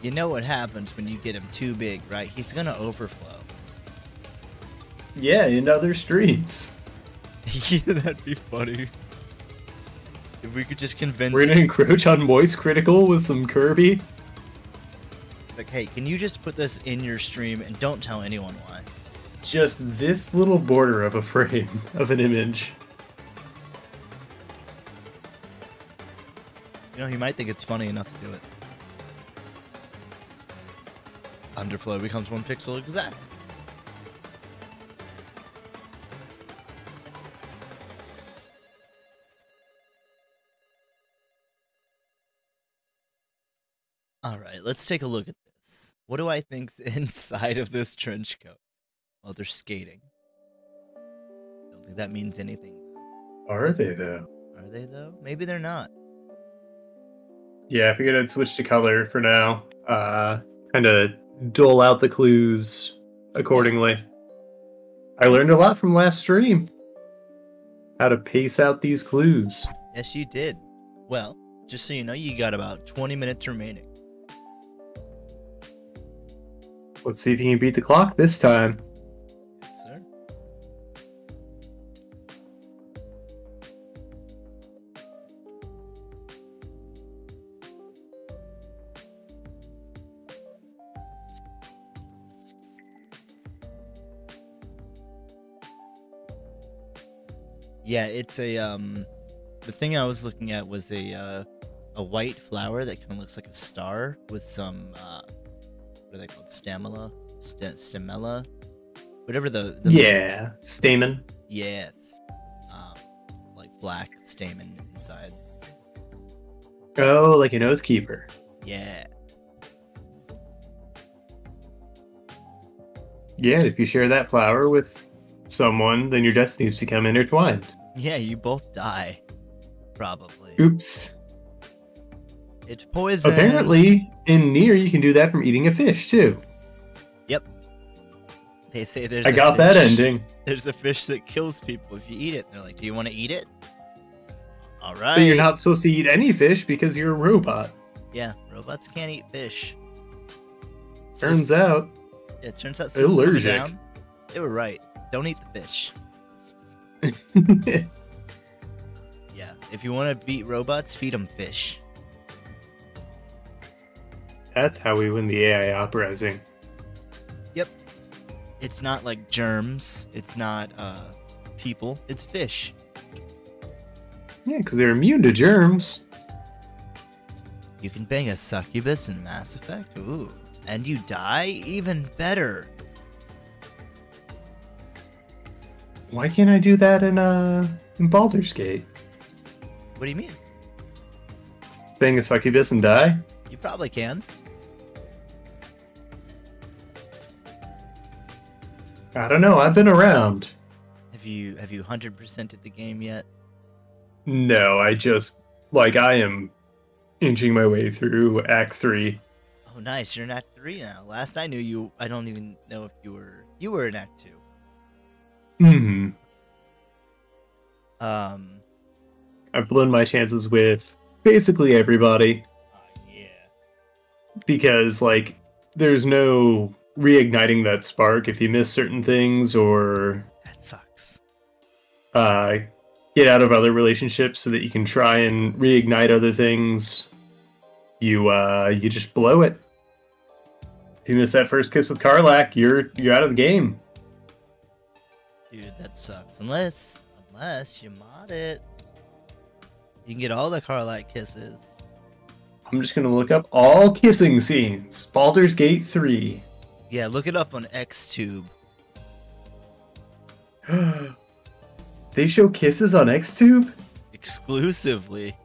You know what happens when you get him too big, right? He's gonna overflow. Yeah, in other streams. Yeah, that'd be funny. If we could just convince... We're gonna encroach on Moist Critical with some Kirby. Like, hey, can you just put this in your stream and don't tell anyone why? Just this little border of a frame of an image. You know, he might think it's funny enough to do it. Underflow becomes 1 pixel exact. Alright, let's take a look at this. What do I think's inside of this trench coat? Oh, they're skating. Don't think that means anything. Are they, though? Are they, though? Maybe they're not. Yeah, I figured I'd switch to color for now. Kind of dole out the clues accordingly. I learned a lot from last stream. How to pace out these clues. Yes, you did. Well, just so you know, you got about 20 minutes remaining. Let's see if you can beat the clock this time. Yes, sir. Yeah, it's a the thing I was looking at was a white flower that kind of looks like a star with some what are they called? Stamella? Whatever the yeah, stamen. Yes. Like black stamen inside. Oh, like an oath keeper. Yeah. Yeah, if you share that flower with someone, then your destinies become intertwined. Yeah, you both die. Probably. Oops. It's poison. Apparently, in Nier, you can do that from eating a fish, too. Yep. They say there's I got that ending. There's a fish that kills people if you eat it. And they're like, do you want to eat it? All right. But you're not supposed to eat any fish because you're a robot. Yeah, robots can't eat fish. Turns out. Yeah, it turns out allergic. Down. They were right. Don't eat the fish. Yeah, if you want to beat robots, feed them fish. That's how we win the AI uprising. Yep. It's not like germs. It's not people. It's fish. Yeah, because they're immune to germs. You can bang a succubus in Mass Effect. Ooh. And you die? Even better. Why can't I do that in Baldur's Gate? What do you mean? Bang a succubus and die? You probably can. I don't know. I've been around. Have you 100%ed the game yet? No, I just I am inching my way through Act 3. Oh, nice. You're in Act 3 now. Last I knew you, I don't even know if you were in Act 2. Hmm. I've blown my chances with basically everybody. Yeah. Because there's no reigniting that spark if you miss certain things or That sucks. Get out of other relationships so that you can try and reignite other things. You just blow it. If you miss that first kiss with Karlach, you're out of the game. Dude, that sucks. Unless you mod it. You can get all the Karlach kisses. I'm just gonna look up all kissing scenes. Baldur's Gate 3. Yeah, look it up on Xtube. They show kisses on Xtube? Exclusively.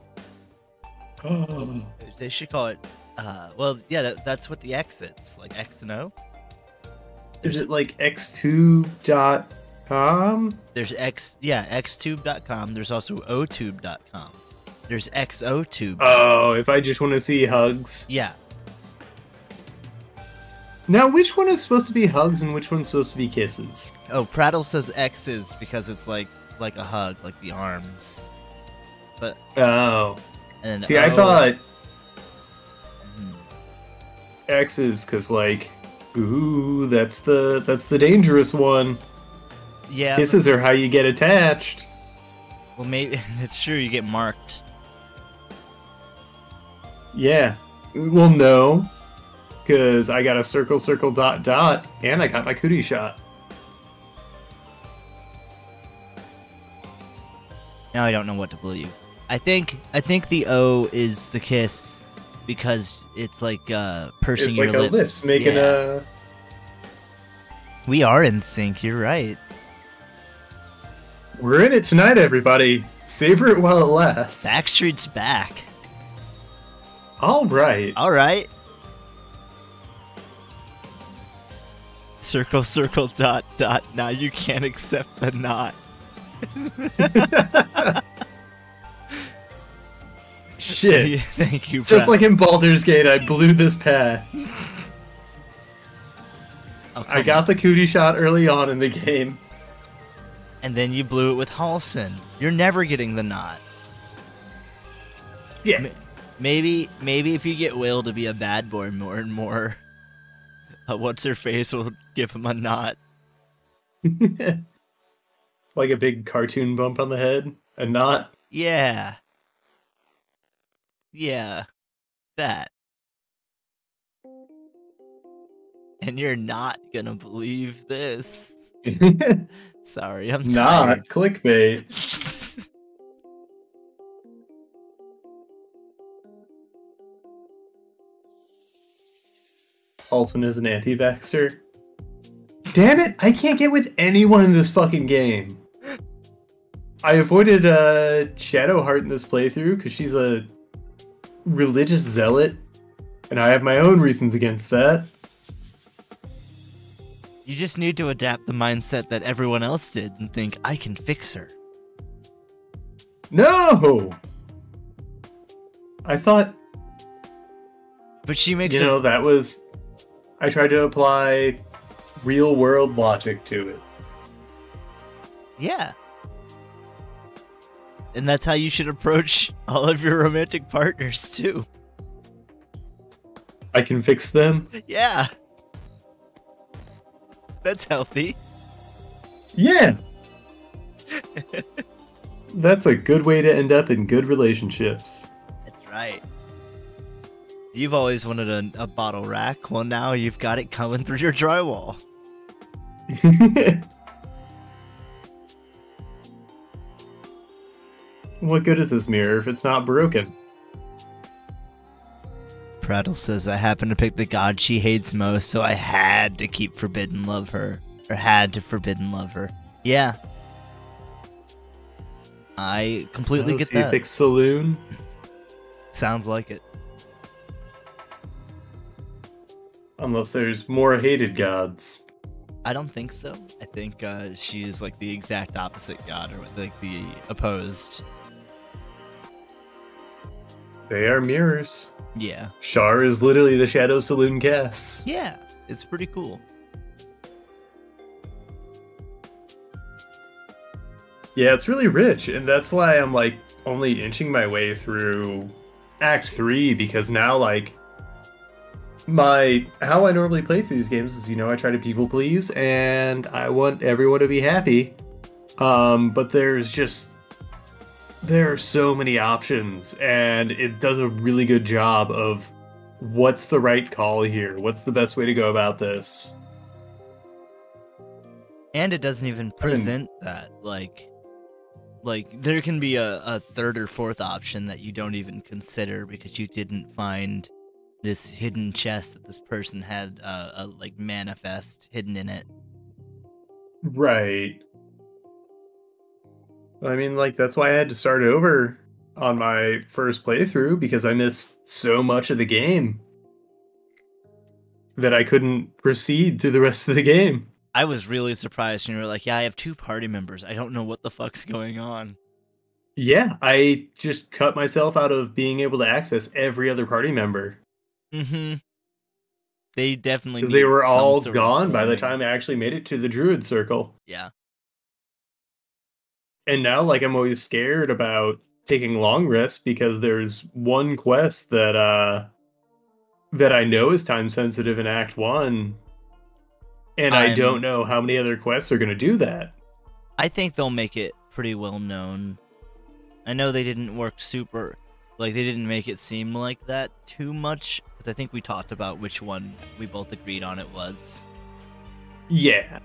They should call it, well, yeah, that's what the X is. Like X and O. Is it like xtube.com? There's xtube.com. There's also otube.com. There's xotube. Oh, if I just want to see hugs. Yeah. Now, which one is supposed to be hugs and which one's supposed to be kisses? Oh, Prattle says X's because it's like a hug, like the arms. But oh, and see, I thought X's because ooh, that's the dangerous one. Yeah, kisses are how you get attached. Well, maybe it's true. You get marked. Yeah. Well, no. Because I got a circle, dot, dot, and I got my cootie shot. Now I don't know what to believe. I think the O is the kiss because it's like pursing it's your like a lips. lips making a... We are in sync, you're right. We're in it tonight, everybody. Savor it while it lasts. Backstreet's back. All right. All right. Circle, dot, dot. Now you can't accept the knot. Shit. Thank you, Just like in Baldur's Gate, I blew this path. Oh, I got the cootie shot early on in the game. And then you blew it with Halson. You're never getting the knot. Yeah. Maybe if you get Will to be a bad boy more and more, what's her face will give him a knot. Like a big cartoon bump on the head? A knot? Yeah. Yeah. That. And you're not gonna believe this. Sorry, I'm tired. Not clickbait. Halson is an anti-vaxxer. Damn it! I can't get with anyone in this fucking game. I avoided Shadowheart in this playthrough because she's a religious zealot, and I have my own reasons against that. You just need to adapt the mindset that everyone else did and think, I can fix her. No! I thought... But she makes You know, that was... I tried to apply real-world logic to it. Yeah. And that's how you should approach all of your romantic partners, too. I can fix them? Yeah. That's healthy. Yeah, that's a good way to end up in good relationships. That's right. You've always wanted a bottle rack. Well, now you've got it coming through your drywall. What good is this mirror if it's not broken? Prattle says, I happened to pick the god she hates most, so I had to keep Forbidden Love her. Or had to Forbidden Love her. Yeah. I completely get So you that. pick Saloon? Sounds like it. Unless there's more hated gods. I don't think so. I think she's like the exact opposite god, or like the opposed. They are mirrors. Yeah. Char is literally the Shadow Saloon Cass. Yeah, it's pretty cool. Yeah, it's really rich, and that's why I'm like only inching my way through Act 3, because now like how I normally play through these games is, I try to people please and I want everyone to be happy. But there are so many options, and it does a really good job of what's the right call here, what's the best way to go about this. And it doesn't even present that like there can be a third or fourth option that you don't even consider because you didn't find this hidden chest that this person had a like manifest hidden in it. Right. I mean, like, that's why I had to start over on my first playthrough, because I missed so much of the game that I couldn't proceed through the rest of the game. I was really surprised when you were like, yeah, I have 2 party members. I don't know what the fuck's going on. Yeah, I just cut myself out of being able to access every other party member. Mm-hmm. They definitely Because need they were some all sort of gone by the warning. time I actually made it to the Druid Circle. Yeah. And now, like, I'm always scared about taking long rests because there's one quest that I know is time sensitive in Act 1, and I don't know how many other quests are going to do that. I think they'll make it pretty well known. I know they didn't work super, like they didn't make it seem like that too much, because I think we talked about which one we both agreed on it was. Yeah.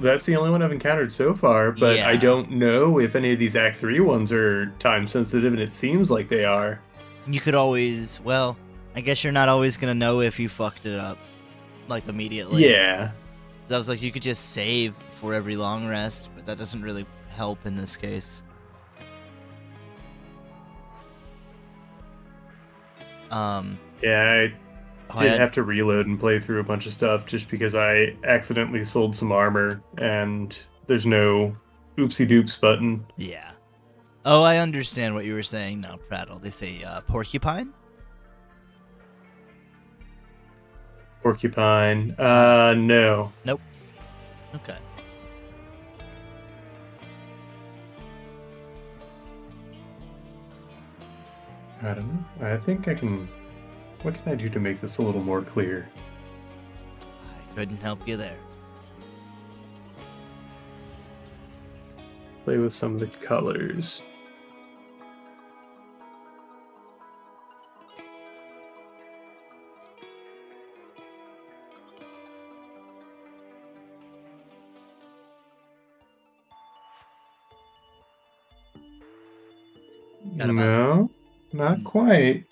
That's the only one I've encountered so far, but yeah. I don't know if any of these Act 3 ones are time sensitive, and it seems like they are. You could always, well, I guess you're not always going to know if you fucked it up, like, immediately. Yeah. That was like, you could just save for every long rest, but that doesn't really help in this case. Yeah, I did have to reload and play through a bunch of stuff just because I accidentally sold some armor, and there's no oopsie doops button. Yeah. Oh, I understand what you were saying now, Prattle. They say porcupine? Porcupine. No. Nope. Okay. I don't know. I think I can... What can I do to make this a little more clear? I couldn't help you there. Play with some of the colors. No, not quite.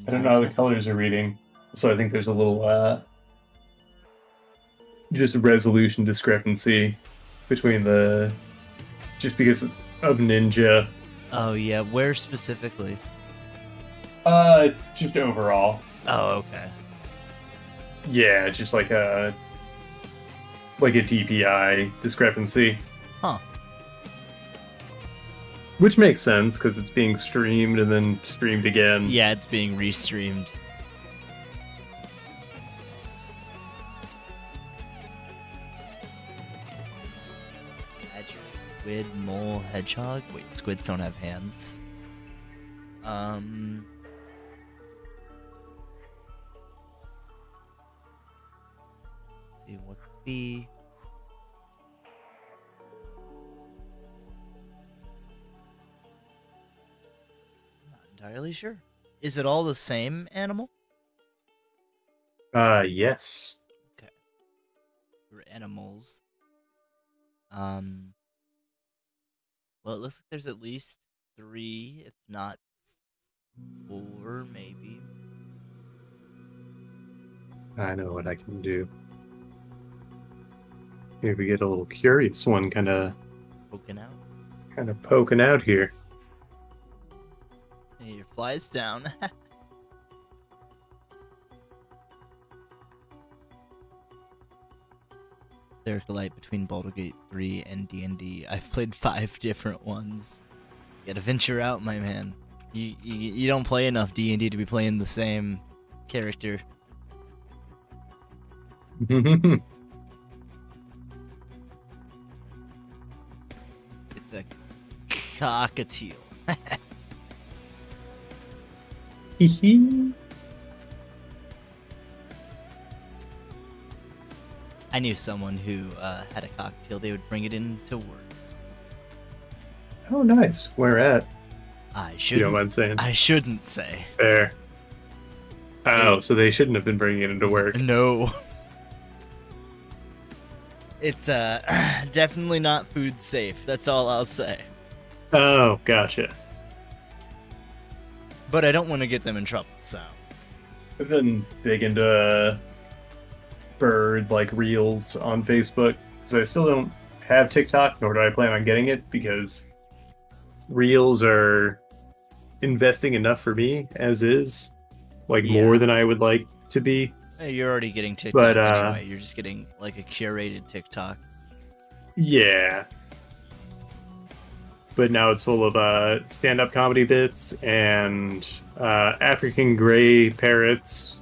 I don't know how the colors are reading, so I think there's a little just a resolution discrepancy between the, just because of Ninja. Oh yeah, where specifically? Just overall. Oh, okay. Yeah, just like a DPI discrepancy. Huh. Which makes sense, because it's being streamed and then streamed again. Yeah, it's being restreamed. Badger, squid, mole, hedgehog? Wait, squids don't have hands. Let's see, what could be... entirely sure. Is it all the same animal? Yes. Okay. For animals. Well, it looks like there's at least 3, if not 4, maybe. I know what I can do. Here we get a little curious one kind of poking out here. Hey, your fly's down. Lyrical Light between Baldur's Gate 3 and D&D. I've played 5 different ones. You gotta venture out, my man. You don't play enough D&D to be playing the same character. It's a cockatiel. I knew someone who had a cockatiel. They would bring it into work. Oh, nice. Where at? You don't mind saying? I shouldn't say. Fair. Oh, so they shouldn't have been bringing it into work. No. It's definitely not food safe. That's all I'll say. Oh, gotcha. But I don't want to get them in trouble, so. I've been big into bird reels on Facebook because I still don't have TikTok, nor do I plan on getting it because reels are investing enough for me as is, more than I would like to be. You're already getting TikTok anyway. You're just getting a curated TikTok. Yeah. But now it's full of stand-up comedy bits and African gray parrots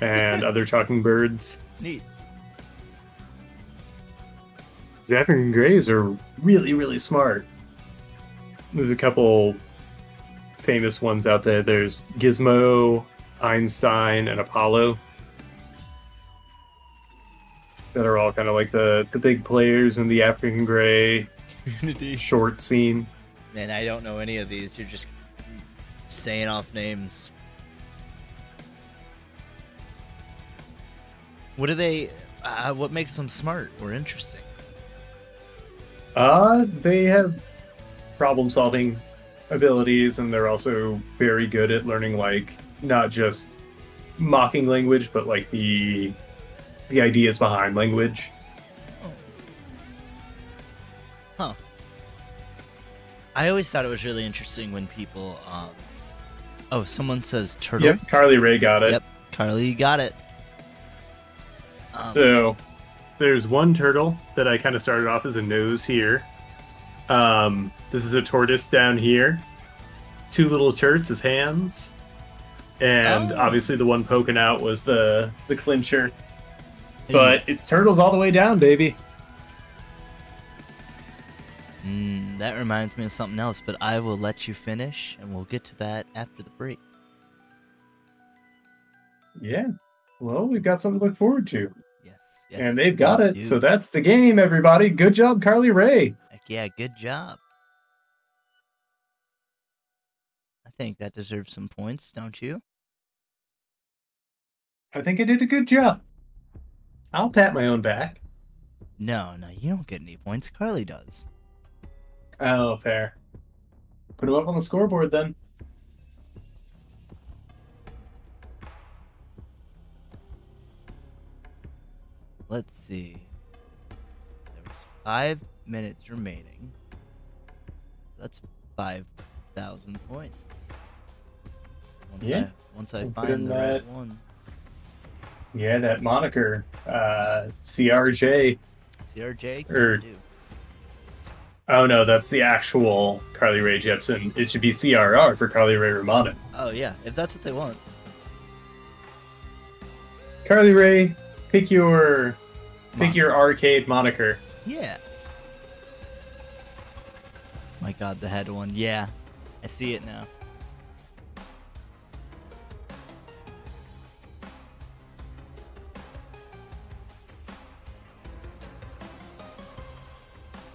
and other talking birds. Neat. The African grays are really, really smart. There's a couple famous ones out there. There's Gizmo, Einstein, and Apollo. That are all kind of the big players in the African gray community short scene. Man, I don't know any of these. You're just saying off names. What do they? What makes them smart or interesting? They have problem-solving abilities, and they're also very good at learning not just mocking language, but the ideas behind language. Oh. Huh. I always thought it was really interesting when people, oh, someone says turtle? Yep, Carly Ray got it. Yep, Carly got it. So, there's one turtle that I kind of started off as a nose here. This is a tortoise down here. 2 little turts as hands. And obviously the one poking out was the clincher. But it's turtles all the way down, baby. That reminds me of something else, but I will let you finish, and we'll get to that after the break. Yeah. Well, we've got something to look forward to. Yes. And they've got it. So that's the game, everybody. Good job, Carly Ray. Heck yeah, good job. I think that deserves some points, don't you? I think I did a good job. I'll pat my own back. No, you don't get any points. Carly does. Oh, fair. Put him up on the scoreboard then. Let's see. There was 5 minutes remaining. That's 5,000 points. Once I find the right one. Yeah, that moniker, CRJ. CRJ? Oh no, that's the actual Carly Rae Jepsen. It should be CRR for Carly Rae Romano. Oh yeah, if that's what they want. Carly Rae, pick your arcade moniker. Yeah. My god, the head one. Yeah, I see it now.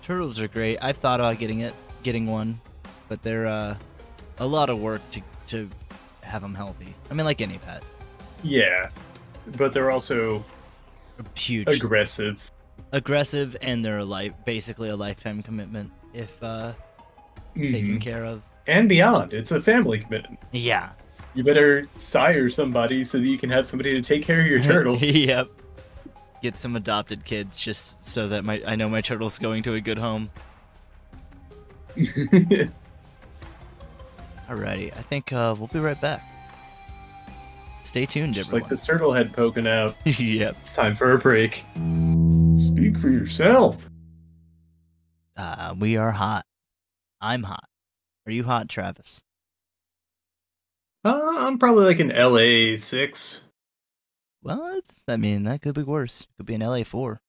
Turtles are great. I've thought about getting one, but they're a lot of work to have them healthy. I mean, like any pet. Yeah, but they're also Huge. Aggressive, And they're basically a lifetime commitment if taken care of. And beyond. It's a family commitment. Yeah. You better sire somebody so that you can have somebody to take care of your turtle. Yep. Get some adopted kids just so that I know my turtle's going to a good home. Alrighty, I think we'll be right back. Stay tuned, Just everyone. like this turtle head poking out. Yep. It's time for a break. Speak for yourself. We are hot. I'm hot. Are you hot, Travis? I'm probably like an LA 6. Well, that could be worse. It could be an LA 4.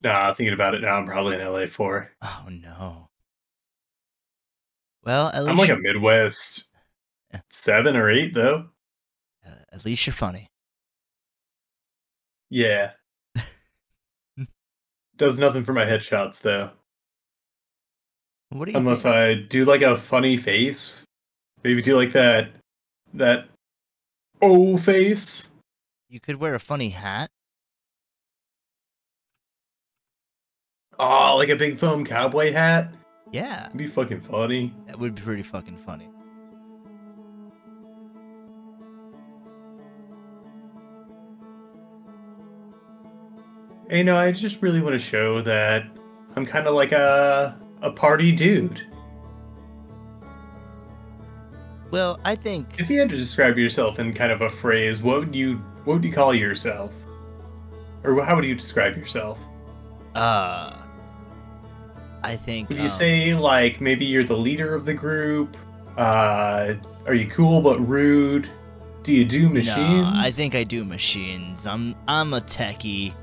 Nah, thinking about it now, I'm probably an LA 4. Oh no. Well, at least I'm like a Midwest 7 or 8, though. At least you're funny. Yeah. Does nothing for my headshots, though. What do you Unless think? I do like a funny face. Maybe do like that O face. You could wear a funny hat. Oh, like a big foam cowboy hat. Yeah. It'd be fucking funny. That would be pretty fucking funny. You know, I just really want to show that I'm kind of like a party dude. Well, I think If you had to describe yourself in kind of a phrase, what would you call yourself? Or how would you describe yourself? I think Would you say like maybe you're the leader of the group? Are you cool but rude? Do you do machines? No, I think I do machines. I'm a techie.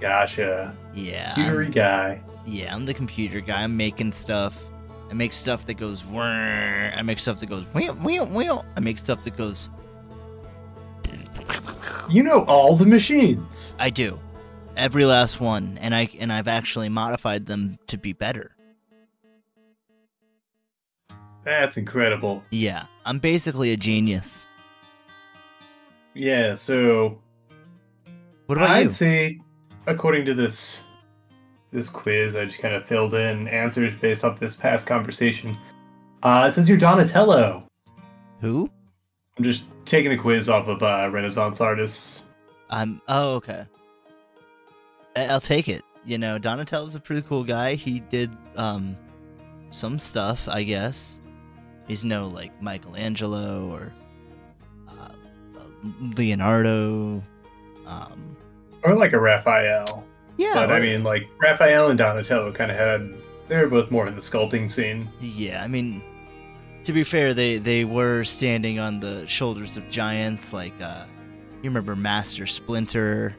Gotcha. Yeah. Computery guy. Yeah, I'm the computer guy. I'm making stuff. I make stuff that goes whirr. I make stuff that goes wheel wheel wheel. I make stuff that goes. You know all the machines. I do. Every last one, and I've actually modified them to be better. That's incredible. Yeah, I'm basically a genius. Yeah, so What about I'd you? say, according to this quiz, I just kind of filled in answers based off this past conversation. It says you're Donatello. Who? I'm just taking a quiz off of Renaissance artists. Oh, okay. I'll take it. You know, Donatello's a pretty cool guy. He did some stuff, I guess. He's no like Michelangelo or Leonardo. Or like a Raphael. Yeah, But I mean, like, Raphael and Donatello kind of they were both more in the sculpting scene. Yeah, I mean, to be fair, they were standing on the shoulders of giants. Like, you remember Master Splinter?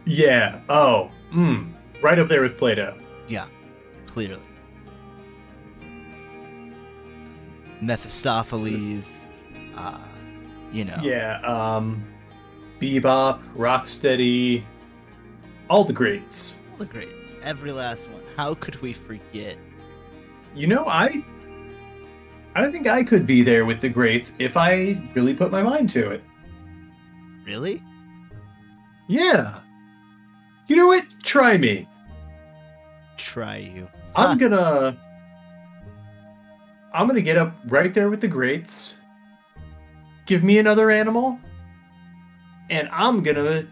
Yeah. Oh. Right up there with Plato. Yeah, clearly. Mephistopheles. You know. Yeah. Bebop, Rocksteady, all the greats. All the greats. Every last one. How could we forget? You know, I think I could be there with the greats if I really put my mind to it. Really? Yeah. You know what? Try me. Try you. I'm gonna get up right there with the greats. Give me another animal, and I'm gonna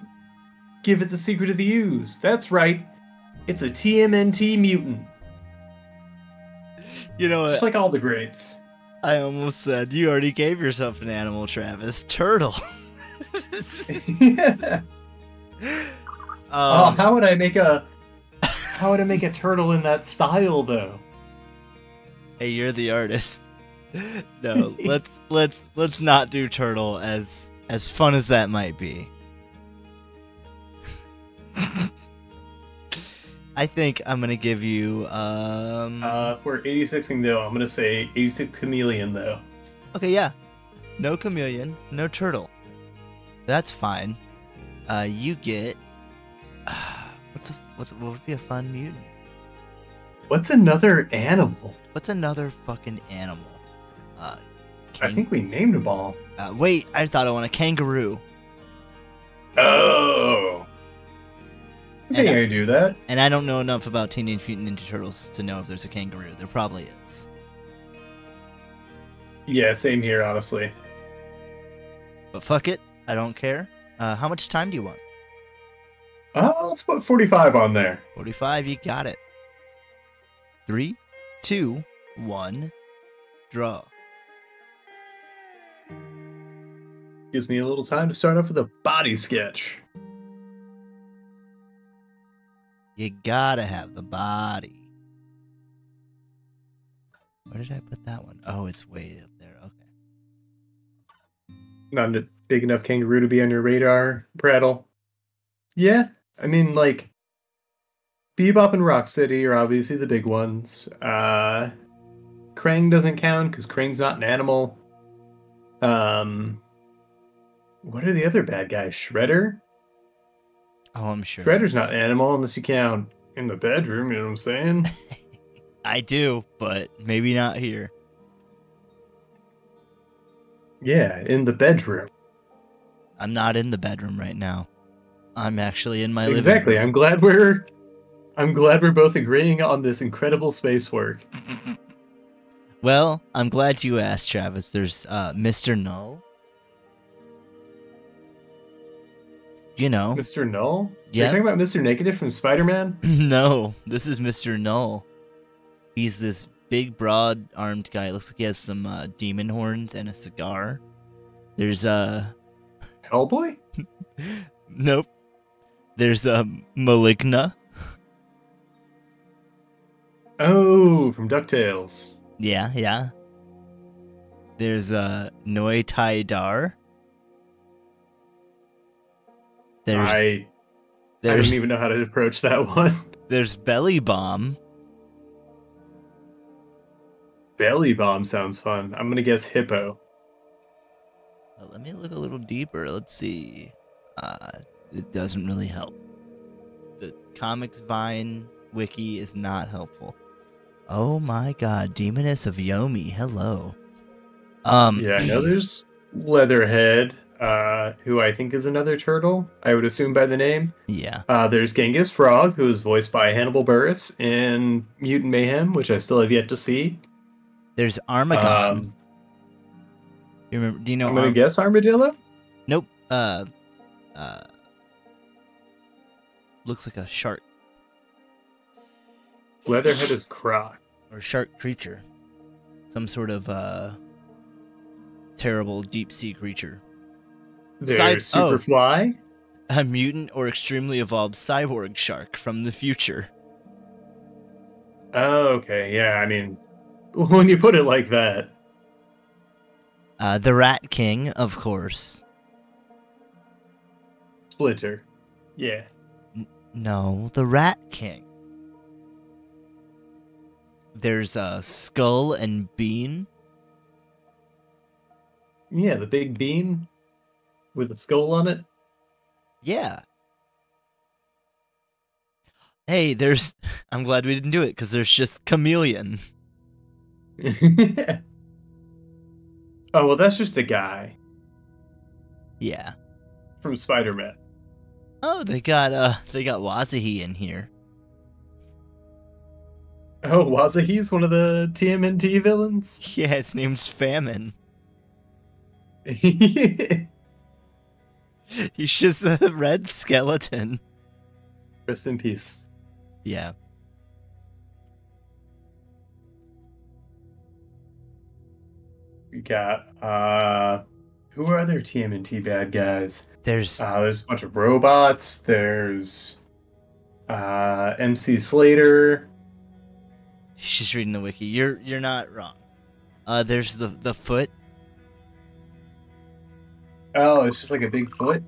give it the secret of the ooze. That's right. It's a TMNT mutant. You know what? Just like all the greats. I almost said you already gave yourself an animal, Travis. Turtle. Yeah. How would I make a turtle in that style though? Hey, you're the artist. No, let's not do turtle as fun as that might be. I think I'm gonna give you If we're 86ing though, I'm gonna say 86 chameleon though. Okay, yeah. No chameleon, no turtle. That's fine. You get what would be a fun mutant? What's another animal? What's another fucking animal? I think we named them all. Wait, I thought I want a kangaroo. Oh. I think I can do that. And I don't know enough about Teenage Mutant Ninja Turtles to know if there's a kangaroo. There probably is. Yeah, same here, honestly. But fuck it. I don't care. How much time do you want? Let's put 45 on there. 45, you got it. 3, 2, 1, draw. Gives me a little time to start off with a body sketch. You gotta have the body. Where did I put that one? Oh, it's way up there. Okay. Not a big enough kangaroo to be on your radar, Prattle. Yeah, I mean, like, Bebop and Rocksteady are obviously the big ones. Krang doesn't count because Krang's not an animal. What are the other bad guys? Shredder? Oh, I'm sure. Shredder's not an animal unless you count in the bedroom, you know what I'm saying? I do, but maybe not here. Yeah, in the bedroom. I'm not in the bedroom right now. I'm actually in my living Exactly. room. I'm glad we're both agreeing on this incredible space work. Well, I'm glad you asked, Travis. There's Mr. Null. You know. Mr. Null? Yeah. You're talking about Mr. Negative from Spider-Man? No, this is Mr. Null. He's this big, broad-armed guy. Looks like he has some demon horns and a cigar. There's Hellboy? Nope. There's Maligna. Oh, from DuckTales. Yeah. There's Noi Tai Dar. I don't even know how to approach that one. There's Belly Bomb. Belly Bomb sounds fun. I'm gonna guess Hippo. Let me look a little deeper. Let's see. It doesn't really help. The Comics Vine wiki is not helpful. Oh my god, Demoness of Yomi, hello. Yeah, I know there's Leatherhead, who I think is another turtle, I would assume by the name. Yeah. There's Genghis Frog, who is voiced by Hannibal Buress in Mutant Mayhem, which I still have yet to see. There's Armagon. You remember? Do you know? I'm gonna guess Armadillo. Nope. Looks like a shark. Leatherhead is Croc. Or shark creature. Some sort of terrible deep sea creature. There's Superfly. A mutant or extremely evolved cyborg shark from the future. Oh, okay. Yeah, I mean, when you put it like that. The Rat King, of course. Splinter. Yeah. No, the Rat King. There's Skull and Bean. Yeah, the big bean with a skull on it. Yeah. Hey, I'm glad we didn't do it, because there's just Chameleon. Oh, well, that's just a guy. Yeah. From Spider-Man. Oh, they got Wazahi in here. Oh, Wazahi's one of the TMNT villains? Yeah, his name's Famine. Rest He's just a red skeleton. in peace. Yeah. We got, who are other TMNT bad guys? There's a bunch of robots. There's, MC Slater. He's just reading the wiki. You're not wrong. There's the Foot. Oh, it's just like a big foot?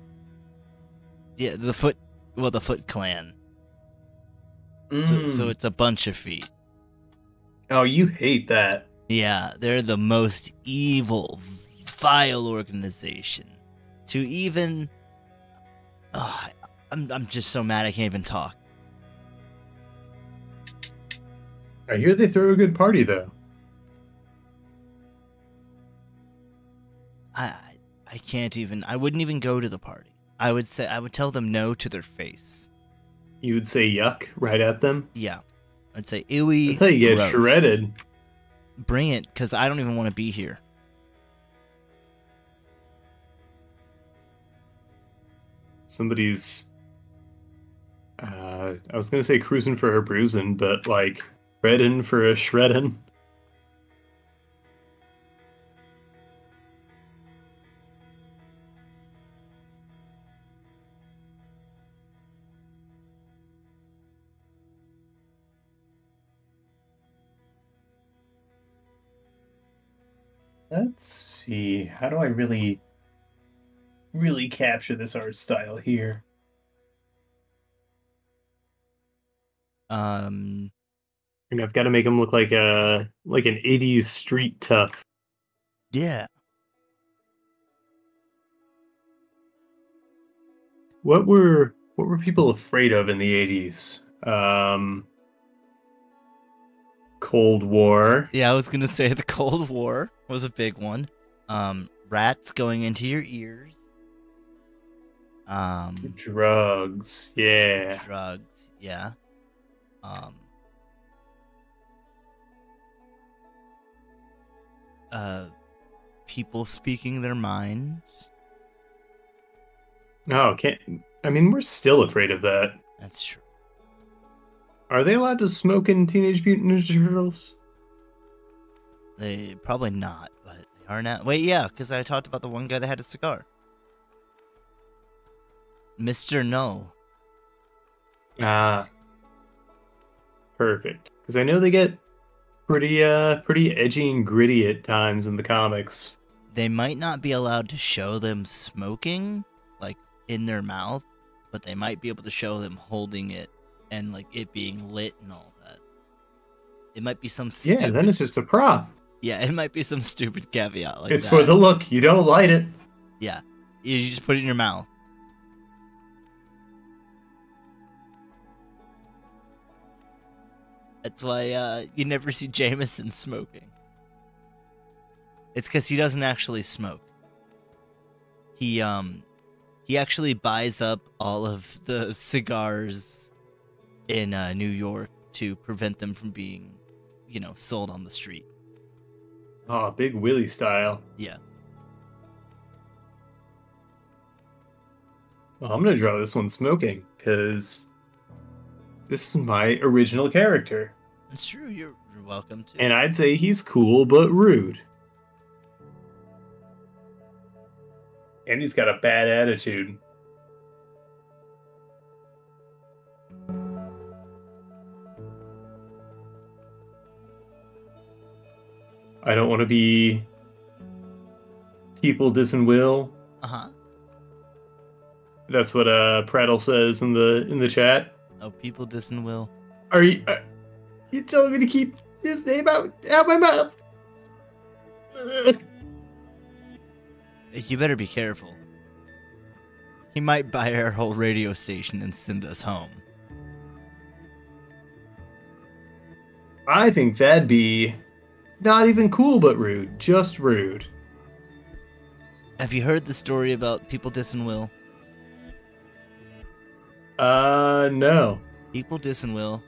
Yeah, the Foot Clan. So it's a bunch of feet. Oh, you hate that. Yeah, they're the most evil, vile organization. To even... I'm just so mad I can't even talk. I hear they throw a good party, though. I I can't even. I wouldn't even go to the party. I would tell them no to their face. You would say yuck right at them? Yeah, I'd say That's ewy, how you get gross. shredded. Bring it, because I don't even want to be here. Somebody's I was gonna say cruising for a bruising, but like shredding for a shredding. Let's see. How do I really capture this art style here? And I've got to make him look like an '80s street tough. Yeah. What were people afraid of in the '80s? Cold War. Yeah, I was gonna say the Cold War was a big one. Rats going into your ears. Drugs. Yeah. Drugs. Yeah. Um. People speaking their minds. No, can't. I mean, we're still afraid of that. That's true. Are they allowed to smoke in Teenage Mutant Ninja Turtles? They probably not, but they are now. Wait, yeah, because I talked about the one guy that had a cigar. Mr. Null. Ah, perfect. Because I know they get pretty edgy and gritty at times in the comics. They might not be allowed to show them smoking, like, in their mouth, but they might be able to show them holding it and, like, it being lit and all that. It might be some stupid... Yeah, then it's just a prop. Yeah, it might be some stupid caveat like it's that. for the look. You don't light it. Yeah. You just put it in your mouth. That's why you never see Jameson smoking. It's because he doesn't actually smoke. He actually buys up all of the cigars in New York to prevent them from being, sold on the street. Oh, Big Willie style. Yeah. Well, I'm gonna draw this one smoking because this is my original character. That's true. You're welcome to. And I'd say he's cool but rude. And he's got a bad attitude. I don't want to be people dissing Will. Uh-huh. That's what Prattle says in the chat. Oh, people dissing Will. Are you telling me to keep his name out my mouth? You better be careful. He might buy our whole radio station and send us home. I think that'd be not even cool but rude. Just rude. Have you heard the story about people dissing Will? No. People dissing Will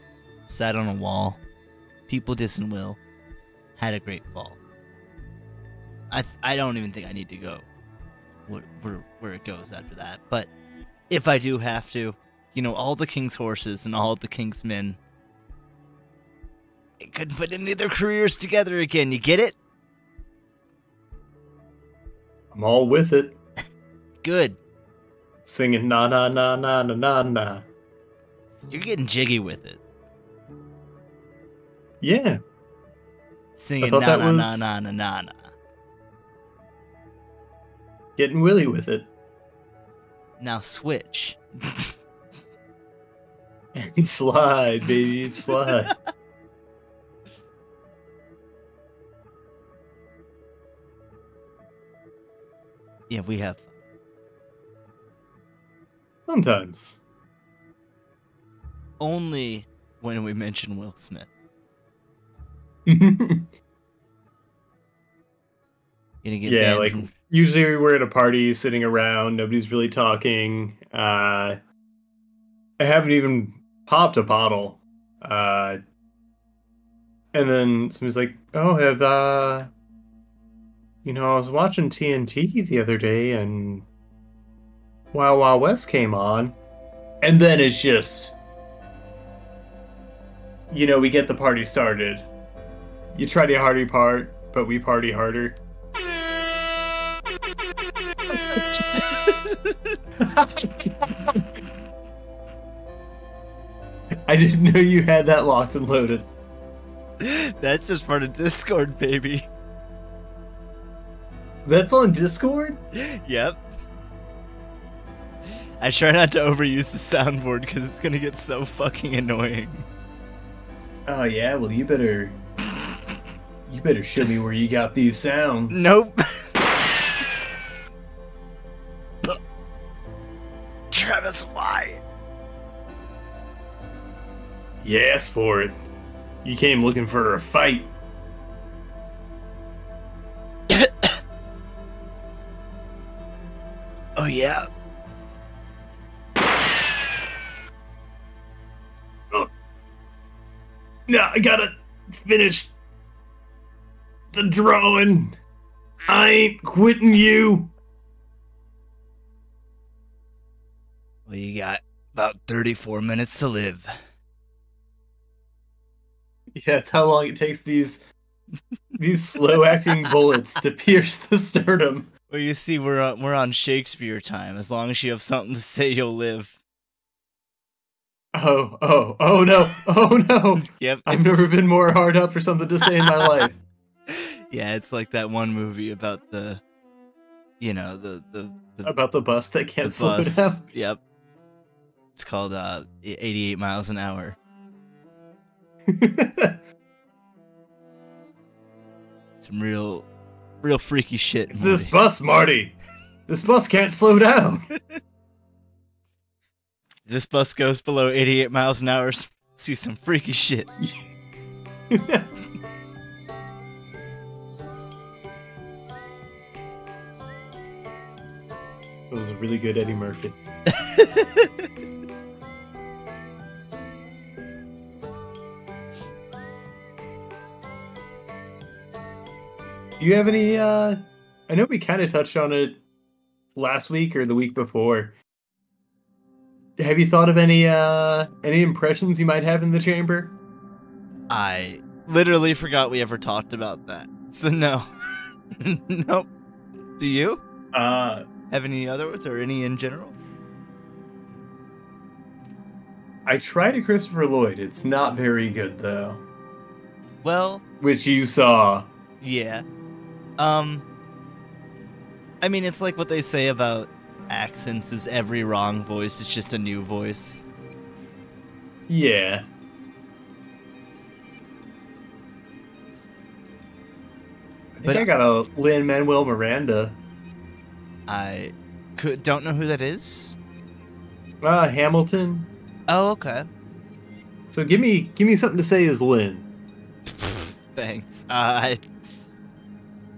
sat on a wall. People dissing Will had a great fall. I don't even think I need to go where it goes after that. But if I do have to, all the king's horses and all the king's men, they couldn't put any of their careers together again. You get it? I'm all with it. Good. Singing na na na na na na na. You're getting jiggy with it. Yeah. Singing thought na that na na was- na na na na. Getting willy with it. Now switch. And slide, baby, slide. Yeah, we have. Sometimes. Only when we mention Will Smith. Gonna get Yeah, banned like from... usually we're at a party sitting around, nobody's really talking. I haven't even popped a bottle. And then somebody's like, "Oh, have I was watching TNT the other day and Wild Wild West came on." And then it's just we get the party started. You try the hardy part, but we party harder. I didn't know you had that locked and loaded. That's just part of Discord, baby. That's on Discord? Yep. I try not to overuse the soundboard because it's gonna get so fucking annoying. Oh yeah, well you better show me where you got these sounds. Nope. Travis, why? You asked for it. You came looking for a fight. Oh yeah. No, I gotta finish the drawing. I ain't quitting you. Well, you got about 34 minutes to live. Yeah, that's how long it takes these slow-acting bullets to pierce the sternum. Well, you see, we're on Shakespeare time. As long as you have something to say, you'll live. Oh no. Yep. I've never been more hard up for something to say in my life. Yeah, it's like that one movie about the About the bus that can't slow bus. down. Yep. It's called 88 miles an hour. Some real freaky shit. It's this bus, Marty. This bus can't slow down. This bus goes below 88 miles an hour. See some freaky shit. It was a really good Eddie Murphy. Do you have any I know we kind of touched on it last week or the week before. Have you thought of any impressions you might have in the chamber? I literally forgot we ever talked about that. So no. Nope. Do you? Have any other ones or any in general? I tried a Christopher Lloyd. It's not very good though. Well, which you saw. Yeah. I mean, it's like what they say about accents is every wrong voice is just a new voice. Yeah. I got a Lin-Manuel Miranda. I don't know who that is. Hamilton. Oh, okay. So give me something to say as Lin. Thanks.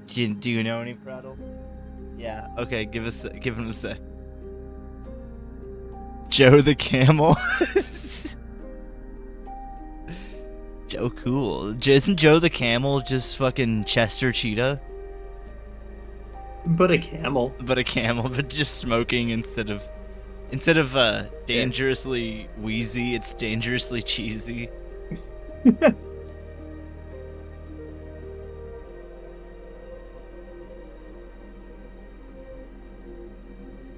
Do you know any Prattle? Yeah. Okay. Give him a say. Joe the Camel. Joe Cool. Isn't Joe the Camel just fucking Chester Cheetah? But a camel. But just smoking instead of dangerously wheezy, it's dangerously cheesy.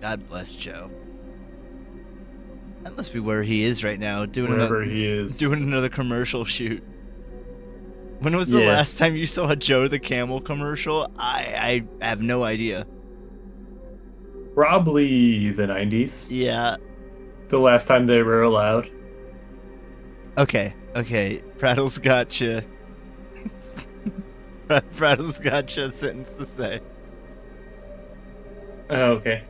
God bless Joe. That must be where he is right now, doing another commercial shoot. When was the last time you saw a Joe the Camel commercial? I have no idea. Probably the 90s. Yeah. The last time they were allowed. Okay. Prattle's gotcha. Prattle's gotcha a sentence to say. Oh, okay.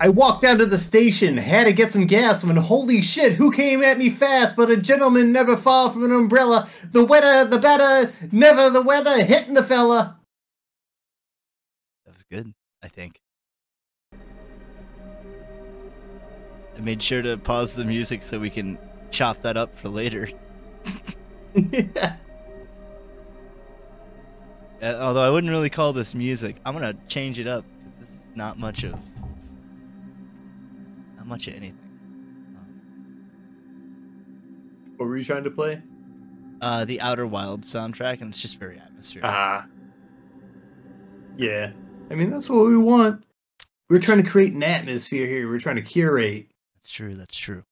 I walked down to the station, had to get some gas when holy shit, who came at me fast? But a gentleman never fall from an umbrella. The wetter, the better, never the weather, hitting the fella. That was good, I think. I made sure to pause the music so we can chop that up for later. Yeah. Although I wouldn't really call this music. I'm gonna change it up because this is not much of anything. What were you trying to play? The Outer Wilds soundtrack, and it's just very atmospheric. Yeah. I mean, that's what we want. We're trying to create an atmosphere here. We're trying to curate. That's true. That's true.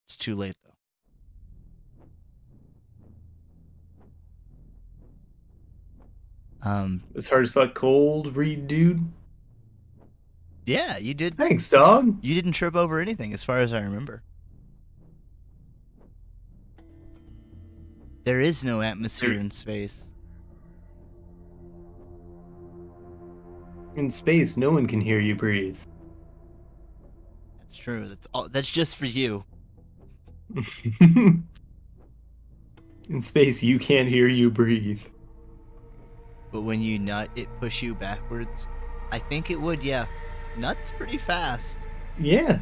It's too late though. It's hard as fuck cold read, dude. Yeah, you did. Thanks, dog. You didn't trip over anything, as far as I remember. There is no atmosphere in space. In space, no one can hear you breathe. That's true. That's all. That's just for you. In space, you can't hear you breathe. But when you nut, it push you backwards. I think it would, yeah. Nuts pretty fast. Yeah.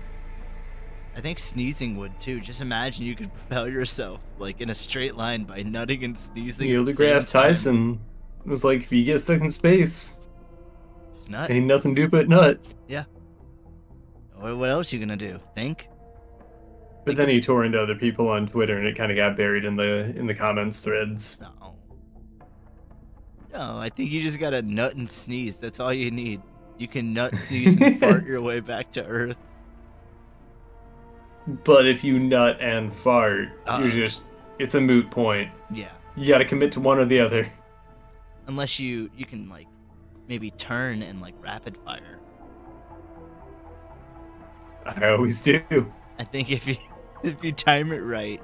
I think sneezing would too. Just imagine you could propel yourself like in a straight line by nutting and sneezing. Neil deGrasse Tyson was like, if you get stuck in space, just nut. Ain't nothing to do but nut. Yeah. What else you gonna do? Think? But then he tore into other people on Twitter, and it kind of got buried in the comments threads. No, I think you just gotta nut and sneeze. That's all you need. You can nut, sneeze, and fart your way back to Earth. But if you nut and fart, it's a moot point. Yeah. You gotta commit to one or the other. Unless you can, like, maybe turn and, like, rapid fire. I always do. I think if you time it right,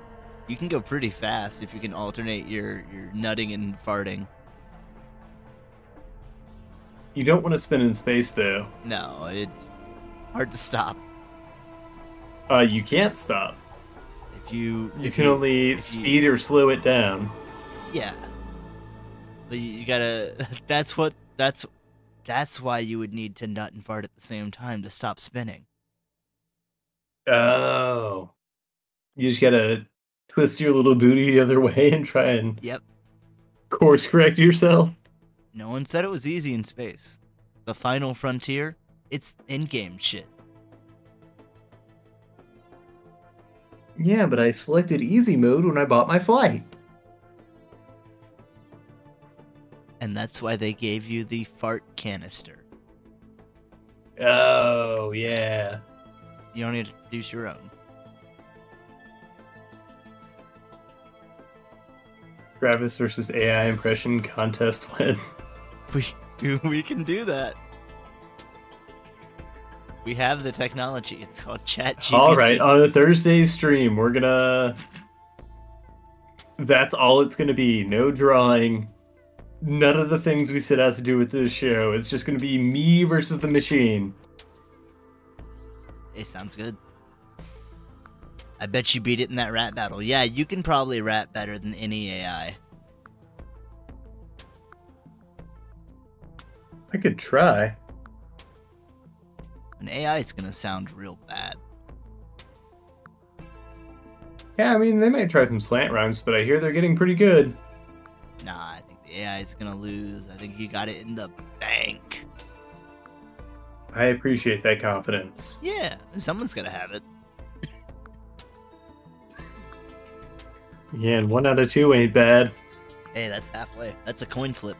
you can go pretty fast if you can alternate your nutting and farting. You don't want to spin in space, though. No, it's hard to stop. You can't stop. You can only speed or slow it down. Yeah. But you gotta. That's why you would need to nut and fart at the same time to stop spinning. Oh. You just gotta twist your little booty the other way and try and course correct yourself. No one said it was easy in space. The final frontier, it's in-game shit. Yeah, but I selected easy mode when I bought my flight. And that's why they gave you the fart canister. Oh, yeah. You don't need to produce your own. Travis versus AI impression contest win. We can do that. We have the technology. It's called ChatGPT. All right, on a Thursday stream, we're gonna... That's all it's gonna be. No drawing. None of the things we set out to do with this show. It's just gonna be me versus the machine. It sounds good. I bet you beat it in that rap battle. Yeah, you can probably rap better than any AI. I could try. An AI is gonna sound real bad. Yeah, I mean, they might try some slant rhymes, but I hear they're getting pretty good. Nah, I think the AI is gonna lose. I think you got it in the bank. I appreciate that confidence. Yeah, someone's gonna have it. Yeah, and 1 out of 2 ain't bad. Hey, that's halfway. That's a coin flip.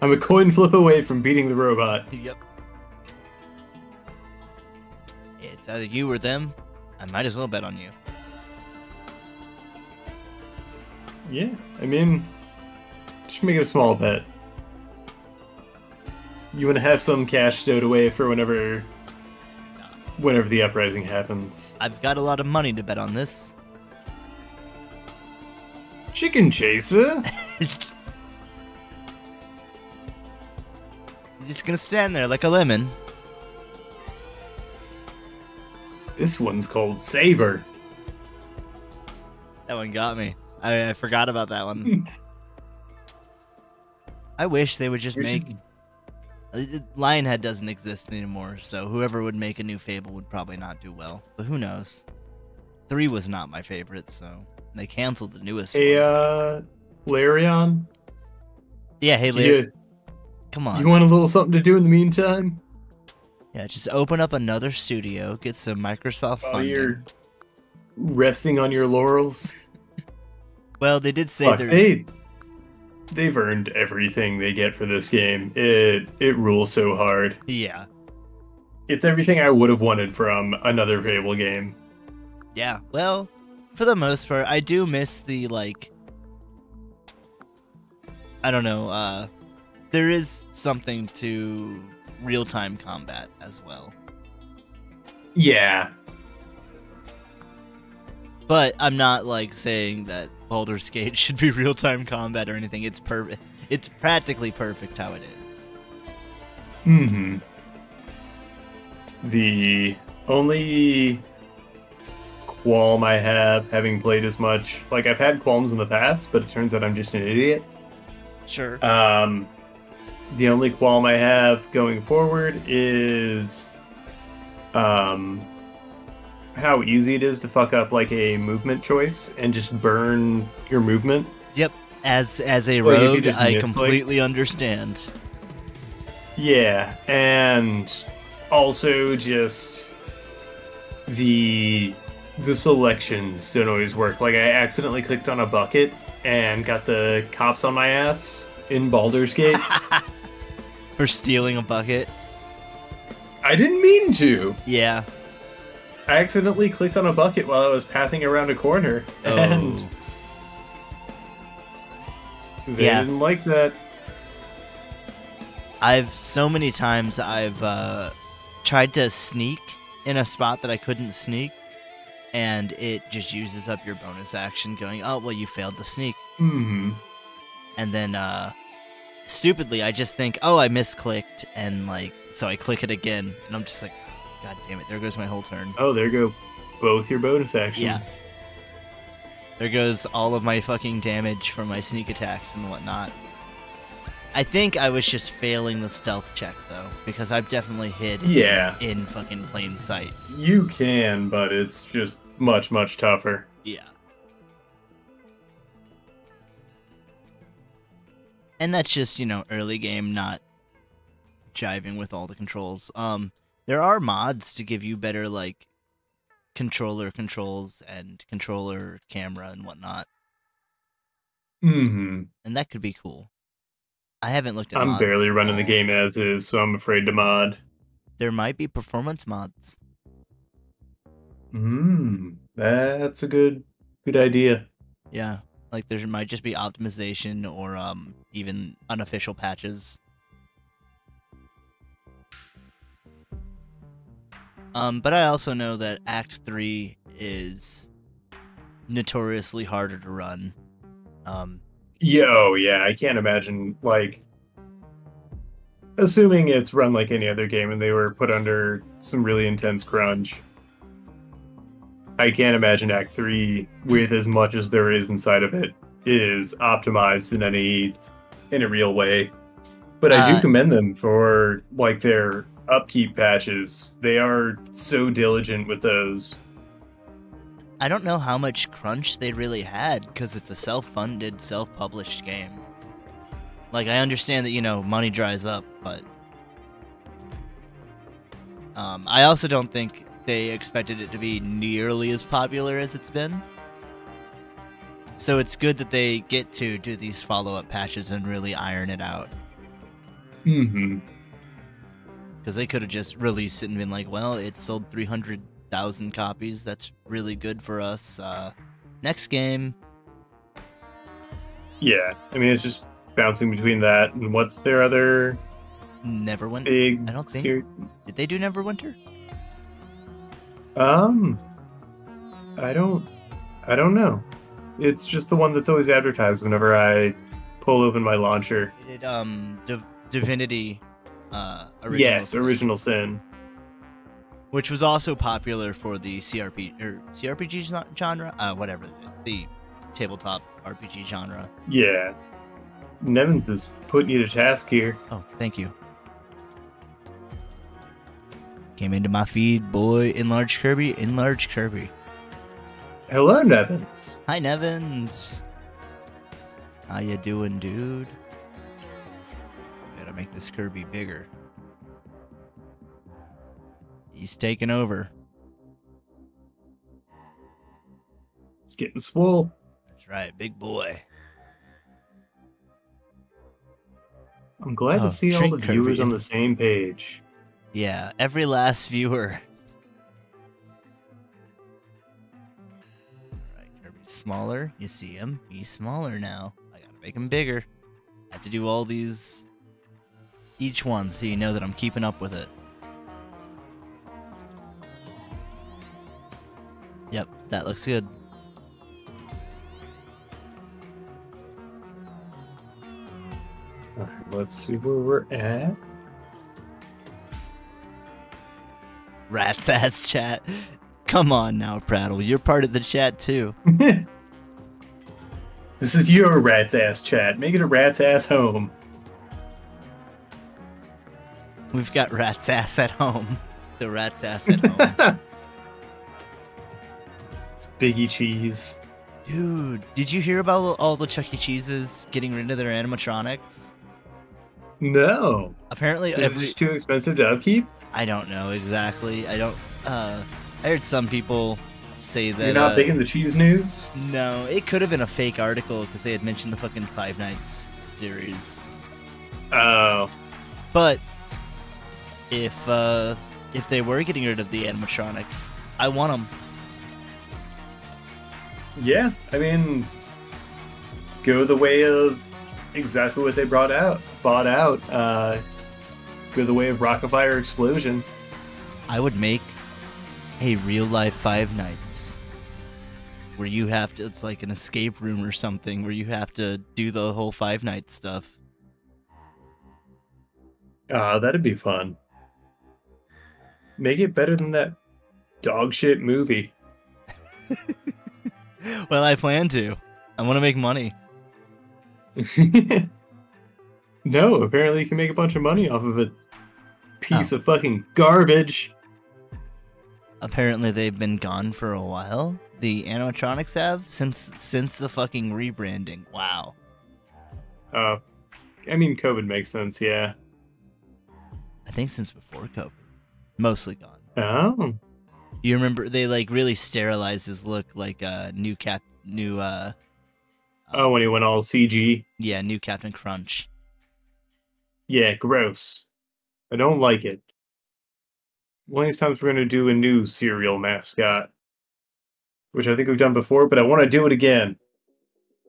I'm a coin flip away from beating the robot. Yep. It's either you or them. I might as well bet on you. Yeah, I mean, just make it a small bet. You want to have some cash stowed away for whenever the uprising happens. I've got a lot of money to bet on this. Chicken chaser? You're just gonna stand there like a lemon. This one's called Saber. That one got me. I forgot about that one. I wish they would just make... Lionhead doesn't exist anymore, so whoever would make a new Fable would probably not do well. But who knows? 3 was not my favorite, so they canceled the newest one. Hey, Larion? Yeah, hey, Larion. Come on. You want a little something to do in the meantime? Yeah, just open up another studio, get some Microsoft funding. You're resting on your laurels? Well, they did say they've earned everything they get for this game. It rules so hard. Yeah. It's everything I would have wanted from another Fable game. Yeah, well, for the most part, I do miss the, like... I don't know, there is something to real-time combat as well. Yeah. But I'm not, like, saying that Baldur's Gate should be real-time combat or anything. It's perfect. It's practically perfect how it is. Mm-hmm. The only qualm I have, having played as much... Like, I've had qualms in the past, but it turns out I'm just an idiot. Sure. The only qualm I have going forward is... how easy it is to fuck up like a movement choice and just burn your movement. Yep. As a rogue, I completely understand. Yeah, and also just the selections don't always work. Like, I accidentally clicked on a bucket and got the cops on my ass in Baldur's Gate. For stealing a bucket? I didn't mean to. Yeah. I accidentally clicked on a bucket while I was pathing around a corner, and they didn't like that. So many times I've tried to sneak in a spot that I couldn't sneak, and it just uses up your bonus action going, oh, well, you failed the sneak. Mm-hmm. And then, stupidly, I just think, oh, I misclicked, and, like, so I click it again, and I'm just like, God damn it, there goes my whole turn. Oh, there go both your bonus actions. Yeah. There goes all of my fucking damage from my sneak attacks and whatnot. I think I was just failing the stealth check, though, because I've definitely hid in fucking plain sight. You can, but it's just much, much tougher. Yeah. And that's just, you know, early game, not jiving with all the controls. There are mods to give you better, like, controller controls and controller camera and whatnot. Mm-hmm. And that could be cool. I haven't looked at I'm mods barely running the game as is, so I'm afraid to mod. There might be performance mods. That's a good idea. Yeah, like there might just be optimization or even unofficial patches. But I also know that Act 3 is notoriously harder to run. Yeah, I can't imagine, like, assuming it's run like any other game and they were put under some really intense crunch, I can't imagine Act 3, with as much as there is inside of it, is optimized in a real way. But I do commend them for, like, their upkeep patches. They are so diligent with those. I don't know how much crunch they really had, because it's a self-funded, self-published game. Like, I understand that, you know, money dries up, but I also don't think they expected it to be nearly as popular as it's been. So it's good that they get to do these follow-up patches and really iron it out. Mm-hmm. Because they could have just released it and been like, well, it sold 300,000 copies. That's really good for us. Next game. Yeah, I mean, it's just bouncing between that and what's their other Neverwinter? big I don't think. Did they do Neverwinter? I don't know. It's just the one that's always advertised whenever I pull open my launcher. They did Divinity. Original Sin. which was also popular for the CRPG genre, whatever, the tabletop RPG genre. Yeah. Nevins is putting you to task here. Oh, thank you. Came into my feed, boy. Enlarged Kirby, enlarged Kirby. Hello, Nevins. Hi, Nevins. How you doing, dude? Gotta make this Kirby bigger. He's taking over. It's getting swole. That's right, big boy. I'm glad to see all the viewers on the same page. Yeah, every last viewer. Alright, Kirby's smaller. You see him. He's smaller now. I gotta make him bigger. I have to do all these, each one, so you know that I'm keeping up with it. Yep, that looks good. Alright, let's see where we're at. Rat's ass chat. Come on now, Prattle. You're part of the chat too. This is your rat's ass chat. Make it a rat's ass home. We've got rat's ass at home. The rat's ass at home. It's Biggie Cheese. Dude, did you hear about all the Chuck E. Cheese's getting rid of their animatronics? No. Apparently, is it just too expensive to upkeep? I don't know exactly. I don't. I heard some people say that. You're not big in the cheese news? No, it could have been a fake article because they had mentioned the fucking Five Nights series. Oh. But if they were getting rid of the animatronics, I want them. Yeah, I mean, go the way of exactly what they bought out. Go the way of Rockafire Explosion. I would make a real life Five Nights where you have to, it's like an escape room or something where you have to do the whole Five Nights stuff. That'd be fun. Make it better than that dog shit movie. Well, I plan to. I want to make money. No, apparently you can make a bunch of money off of a piece of fucking garbage. Apparently they've been gone for a while. The animatronics have since the fucking rebranding. Wow. I mean, COVID makes sense, yeah. I think since before COVID. Mostly gone. Oh. You remember they like really sterilized his look like when he went all CG. Yeah, new Captain Crunch. Yeah, gross. I don't like it. One of these times we're going to do a new cereal mascot, which I think we've done before, but I want to do it again.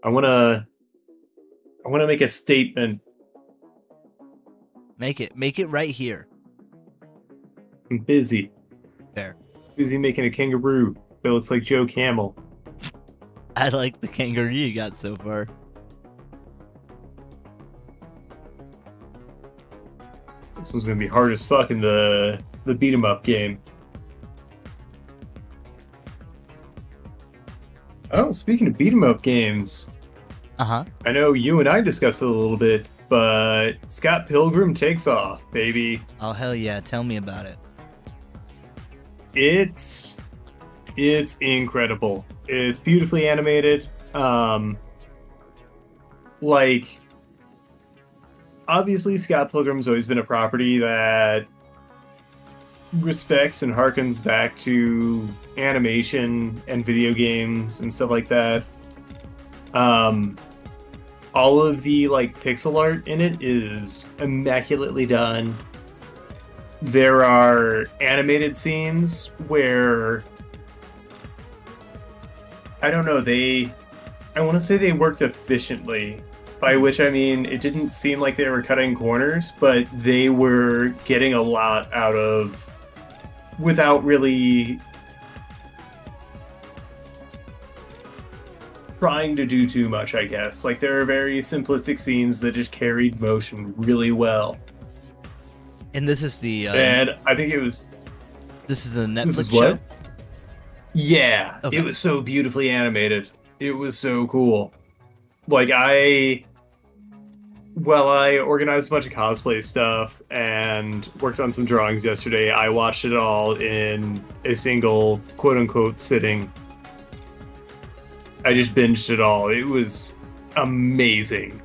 I want to make a statement. Make it right here. I'm busy. Fair. Busy making a kangaroo that looks like Joe Camel. I like the kangaroo you got so far. This one's gonna be hard as fuck in the beat 'em up game. Oh, speaking of beat 'em up games, I know you and I discussed it a little bit, but Scott Pilgrim takes off, baby. Oh hell yeah! Tell me about it. It's incredible. It's beautifully animated. Like, obviously Scott Pilgrim's always been a property that respects and harkens back to animation and video games and stuff like that. All of the like pixel art in it is immaculately done. There are animated scenes where I don't know, I want to say they worked efficiently, by which I mean it didn't seem like they were cutting corners, but they were getting a lot out of without really trying to do too much, I guess. Like, there are very simplistic scenes that just carried motion really well. And this is the... and I think it was... This is the This is Netflix what? show? Yeah, Okay. it was so beautifully animated. It was so cool. Like I organized a bunch of cosplay stuff and worked on some drawings yesterday. I watched it all in a single quote unquote sitting. I just binged it all. It was amazing.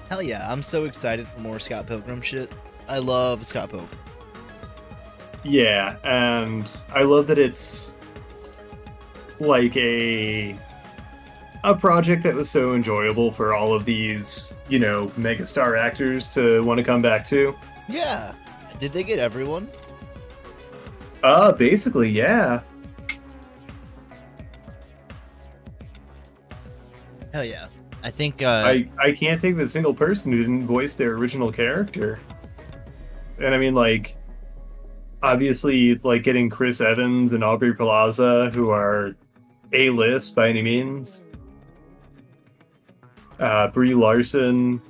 Hell yeah, I'm so excited for more Scott Pilgrim shit. I love Scott Pilgrim. Yeah, and I love that it's like a project that was so enjoyable for all of these, megastar actors to want to come back to. Yeah. Did they get everyone? Basically, yeah. Hell yeah. I think I can't think of a single person who didn't voice their original character. And I mean, like, obviously, like getting Chris Evans and Aubrey Plaza, who are A-list by any means. Brie Larson,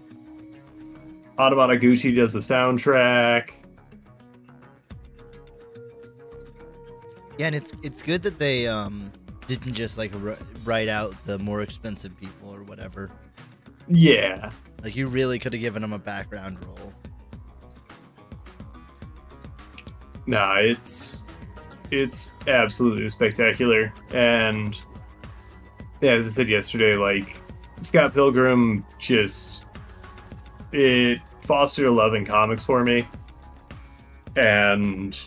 Anamanaguchi does the soundtrack. yeah, and it's good that they didn't just like write out the more expensive people or whatever. Yeah. Like you really could have given them a background role. Nah, it's absolutely spectacular. And yeah, as I said yesterday, like Scott Pilgrim it fostered a love in comics for me. And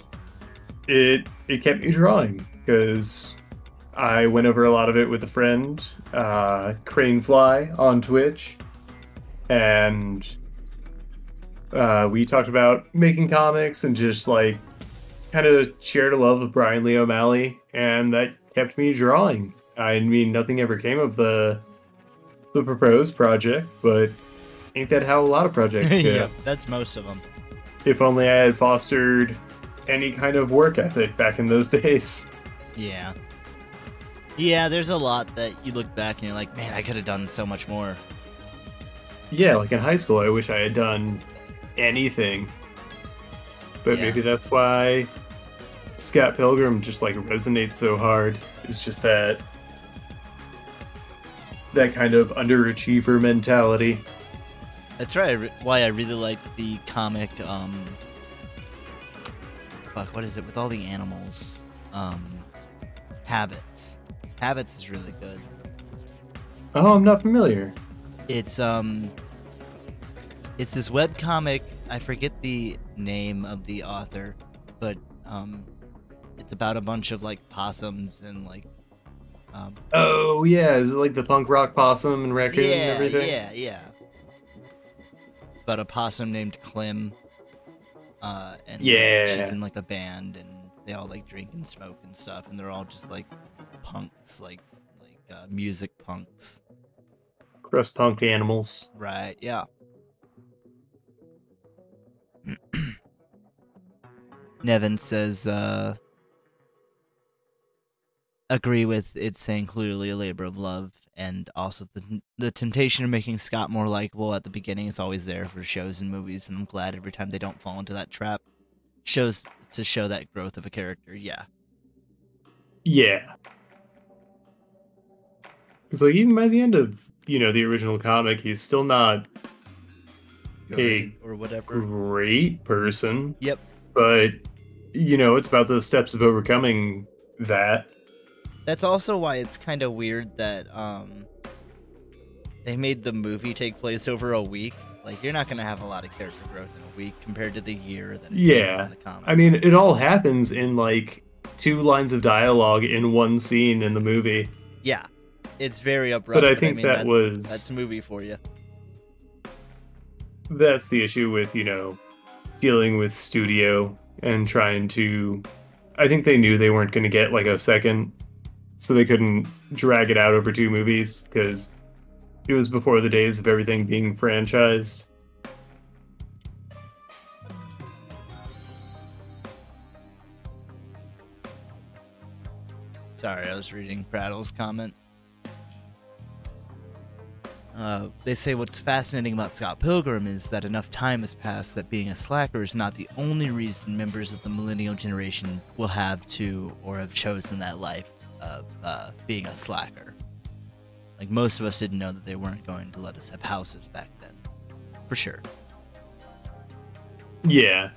it kept me drawing because I went over a lot of it with a friend, Cranefly on Twitch, and we talked about making comics and just like kind of shared a love of Brian Lee O'Malley, and that kept me drawing. I mean, nothing ever came of the proposed project, but ain't that how a lot of projects go? Yeah, that's most of them. If only I had fostered any kind of work ethic back in those days. Yeah. Yeah, there's a lot that you look back and you're like, man, I could have done so much more. Yeah, like in high school, I wish I had done anything. But Yeah. maybe that's why Scott Pilgrim just like resonates so hard. It's just that kind of underachiever mentality. That's right. Why I really like the comic. Fuck, what is it with all the animals? Habits. Habits is really good. Oh, I'm not familiar. It's this webcomic. I forget the name of the author, but it's about a bunch of like possums and like. Oh yeah, is it like the punk rock possum and raccoon and everything? Yeah. About a possum named Clem. And she's in like a band, and they all like drink and smoke and stuff, and they're all just like punks, like music punks. Crust punk animals. Right? Yeah. Nevin says, agree with it saying clearly a labor of love, and also the temptation of making Scott more likable at the beginning is always there for shows and movies, and I'm glad every time they don't fall into that trap. Shows to show that growth of a character. Yeah. Because like even by the end of the original comic, he's still not Good or whatever. Great person. Yep. But it's about the steps of overcoming that. That's also why it's kind of weird that they made the movie take place over a week. Like, you're not gonna have a lot of character growth in a week compared to the year that it is in the comic. I mean, it all happens in like 2 lines of dialogue in one scene in the movie. Yeah, it's very abrupt. But I think that's a movie for you. That's the issue with dealing with studio and trying to. I think they knew they weren't going to get like a second, so they couldn't drag it out over 2 movies because it was before the days of everything being franchised. Sorry, I was reading Prattle's comment. They say what's fascinating about Scott Pilgrim is that enough time has passed that being a slacker is not the only reason members of the millennial generation will have to or have chosen that life of being a slacker. Like, most of us didn't know that they weren't going to let us have houses back then. For sure. Yeah.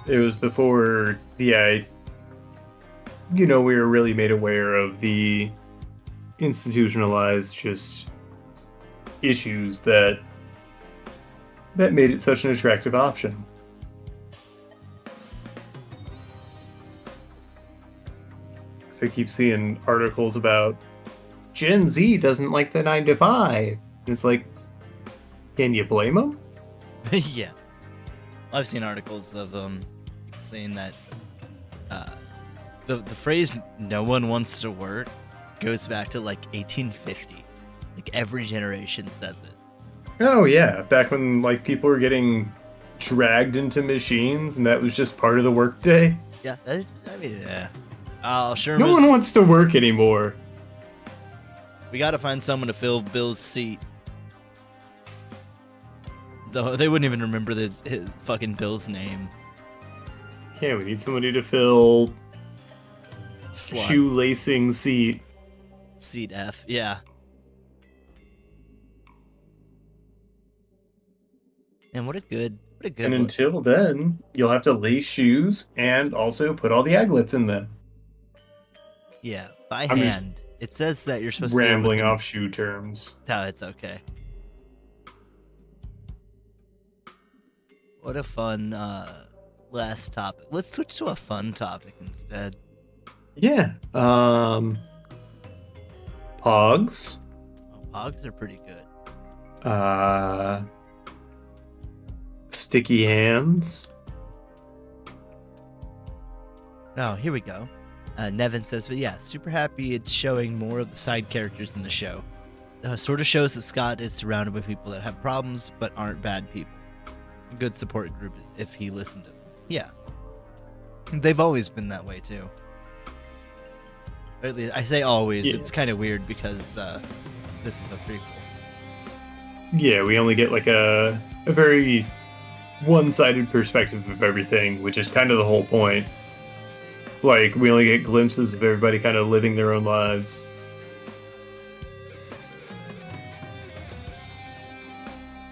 It was before, we were really made aware of the institutionalized just issues that made it such an attractive option. So I keep seeing articles about Gen Z doesn't like the 9 to 5. And it's like, can you blame them? Yeah. I've seen articles of people saying that the phrase "no one wants to work" goes back to like 1850. Like, every generation says it. Oh yeah, back when like people were getting dragged into machines and that was just part of the workday. Yeah, yeah. No one wants to work anymore. We gotta find someone to fill Bill's seat. Though they wouldn't even remember his fucking Bill's name. Yeah, we need somebody to fill Slut. Shoelacing seat. Seat F, yeah. And what a good And look. until then, you'll have to lace shoes and also put all the aglets in them. Yeah, by I'm hand. It says that you're supposed Rambling to off shoe terms. No, it's okay. What a fun last topic. Let's switch to a fun topic instead. Yeah. Pogs. Oh, Pogs are pretty good. Sticky hands. Oh, here we go. Nevin says, but yeah, super happy it's showing more of the side characters in the show. Sort of shows that Scott is surrounded by people that have problems but aren't bad people. A good support group if he listened to them. Yeah. They've always been that way too. Or at least, I say always, Yeah. It's kind of weird because this is a prequel. Yeah, we only get like a very one-sided perspective of everything, which is kind of the whole point. Like, we only get glimpses of everybody kind of living their own lives.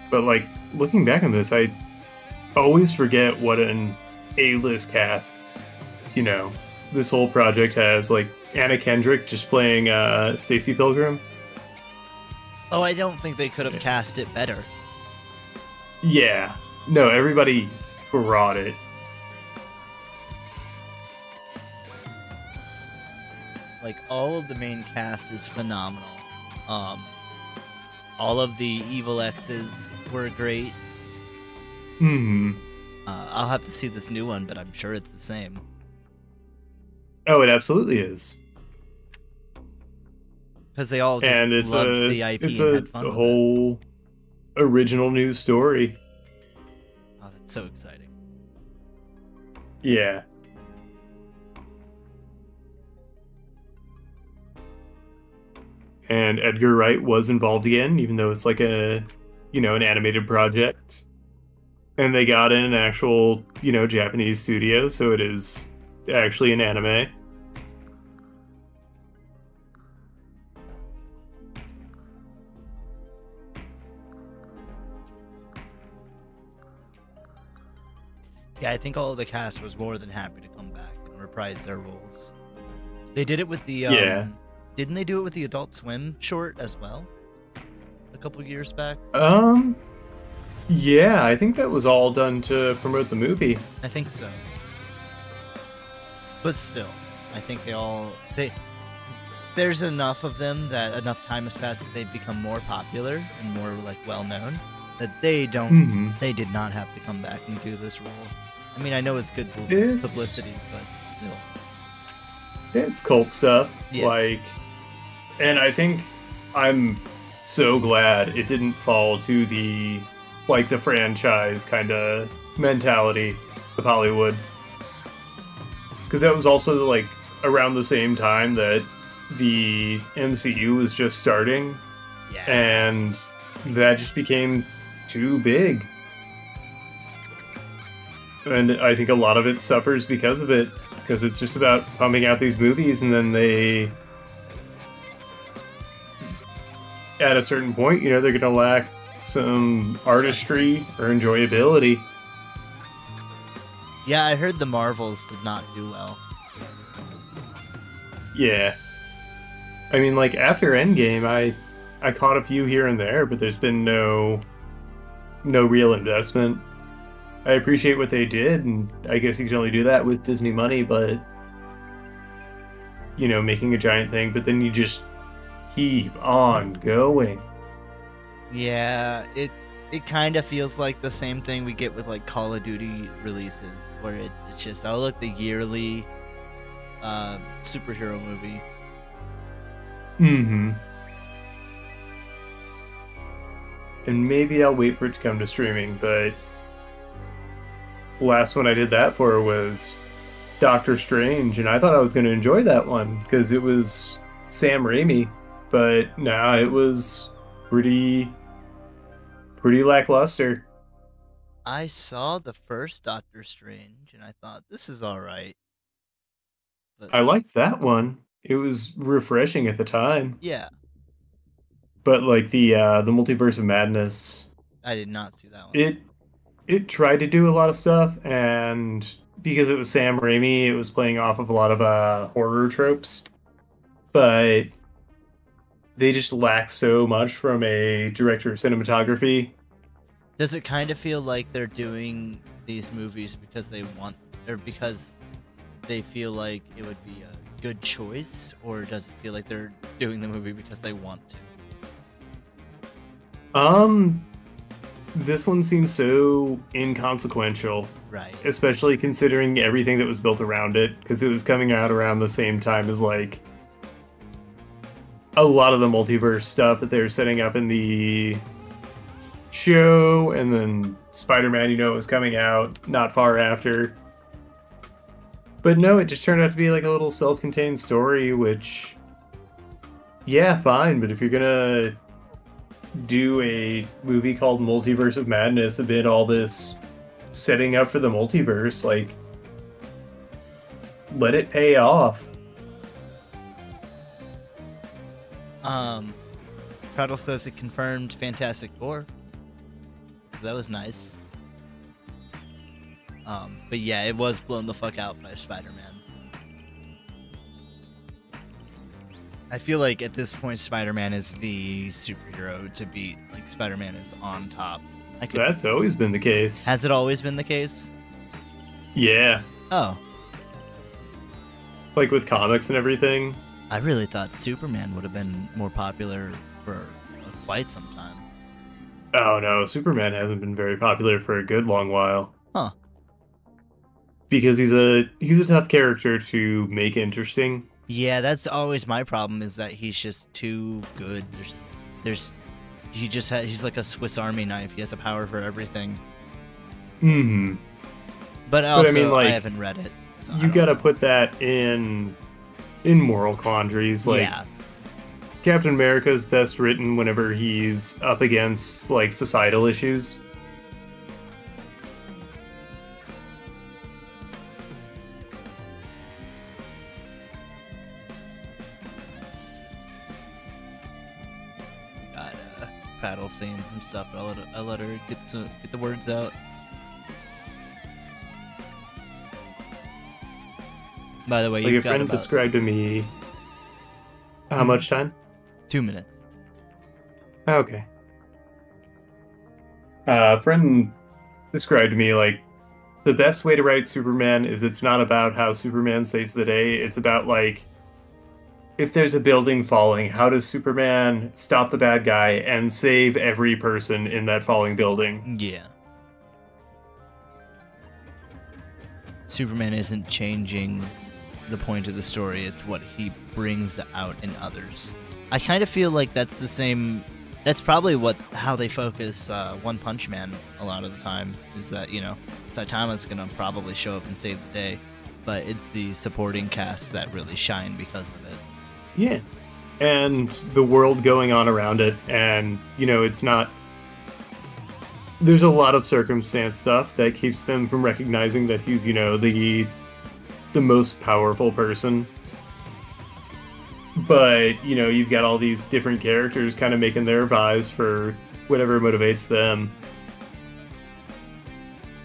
But, like, looking back on this, I always forget what an A-list cast, this whole project has. Like, Anna Kendrick just playing Stacy Pilgrim. Oh, I don't think they could have cast it better. Yeah. No, everybody brought it. Like, all of the main cast is phenomenal. All of the evil exes were great. I'll have to see this new one, but I'm sure it's the same. Oh, it absolutely is. Because they all just And it's loved the IP and had fun a with whole original new story. it. Oh, that's so exciting. Yeah. And Edgar Wright was involved again, even though it's like an animated project. And they got in an actual, Japanese studio, so it is actually an anime. Yeah, I think all of the cast was more than happy to come back and reprise their roles. They did it with the Yeah. Didn't they do it with the Adult Swim short as well? A couple years back? Yeah, I think that was all done to promote the movie. I think so. But still, I think there's enough of them that enough time has passed that they've become more popular and more like well known that they did not have to come back and do this role. I mean, I know it's good publicity, but still. It's cult stuff. Yeah. And I think I'm so glad it didn't fall to the franchise kind of mentality of Hollywood. Because that was also around the same time that the MCU was just starting, Yeah. and that just became too big. And I think a lot of it suffers because of it, because it's just about pumping out these movies, and then they, at a certain point, they're going to lack some artistry or enjoyability. Yeah, I heard the Marvels did not do well. Yeah. I mean, like, after Endgame, I caught a few here and there, but there's been no real investment. I appreciate what they did, and I guess you can only do that with Disney money, but, making a giant thing, but then you just keep on going. Yeah, it kind of feels like the same thing we get with like Call of Duty releases, where it's just, oh look, the yearly superhero movie. Mm-hmm. And maybe I'll wait for it to come to streaming, but last one I did that for was Doctor Strange, and I thought I was going to enjoy that one because it was Sam Raimi, but nah, it was pretty lackluster. I saw the first Doctor Strange and I thought this is all right. But I liked that one. It was refreshing at the time. yeah, But like the Multiverse of Madness, I did not see that one. it tried to do a lot of stuff, and because it was Sam Raimi, it was playing off of a lot of horror tropes. But they just lack so much from a director of cinematography. Does it kind of feel like they're doing these movies because they want, or because they feel like it would be a good choice, or does it feel like they're doing the movie because they want to? This one seems so inconsequential, Right. especially considering everything that was built around it, because it was coming out around the same time as like a lot of the multiverse stuff that they were setting up in the show, and then Spider-Man, was coming out not far after. But no, it just turned out to be like a little self-contained story, which, yeah, fine, but if you're gonna do a movie called Multiverse of Madness amid all this setting up for the multiverse, like, let it pay off. Prattle says it confirmed Fantastic Four. That was nice. But yeah, it was blown the fuck out by Spider-Man. I feel like at this point, Spider-Man is the superhero to beat. Like, Spider-Man is on top. That's always been the case. Has it always been the case? Yeah. Oh. Like with comics and everything. I really thought Superman would have been more popular for quite some time. Oh no, Superman hasn't been very popular for a good long while. Huh. Because he's a tough character to make interesting. Yeah, that's always my problem, is that he's just too good. He's like a Swiss Army knife. He has a power for everything. Hmm. But also, I mean, like, I haven't read it. So you gotta put that in moral quandaries. Like, yeah. Captain America's best written whenever he's up against, like, societal issues. Got Paddle saying some stuff, but I'll let her get the words out. By the way, Like, you've a got friend about described to me how much time? 2 minutes. Okay. A friend described to me, like, the best way to write Superman is it's not about how Superman saves the day. It's about, like, if there's a building falling, how does Superman stop the bad guy and save every person in that falling building? Yeah. Superman isn't changing the point of the story, it's what he brings out in others. I kind of feel like that's the same. That's probably how they focus One Punch Man a lot of the time, is that, Saitama's gonna probably show up and save the day, but it's the supporting cast that really shine because of it. Yeah. And the world going on around it, and, it's not... There's a lot of circumstance stuff that keeps them from recognizing that he's, the most powerful person. But, you've got all these different characters kind of making their vies for whatever motivates them.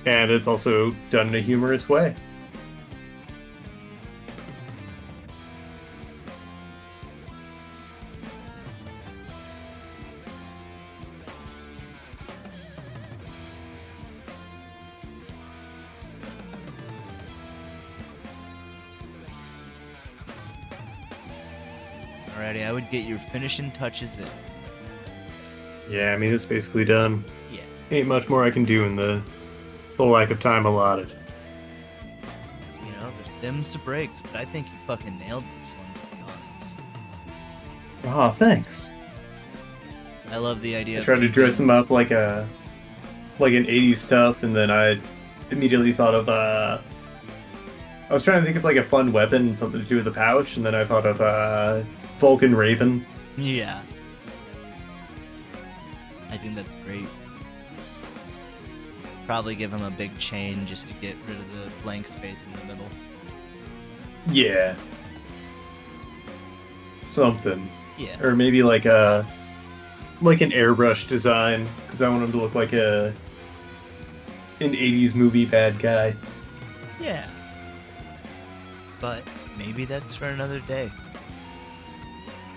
And it's also done in a humorous way. Alrighty, I would get your finishing touches in. Yeah, I mean, it's basically done. Yeah. Ain't much more I can do in the lack of time allotted. There's them's the breaks, but I think you fucking nailed this one, to be honest. Oh, thanks. I love the idea. I tried to dress him up like an 80s stuff, and then I immediately thought of I was trying to think of like a fun weapon, something to do with the pouch, and then I thought of Vulcan Raven. Yeah. I think that's great. Probably give him a big chain just to get rid of the blank space in the middle. Yeah. Something. Yeah. Or maybe like an airbrush design, because I want him to look like an 80s movie bad guy. Yeah. But maybe that's for another day.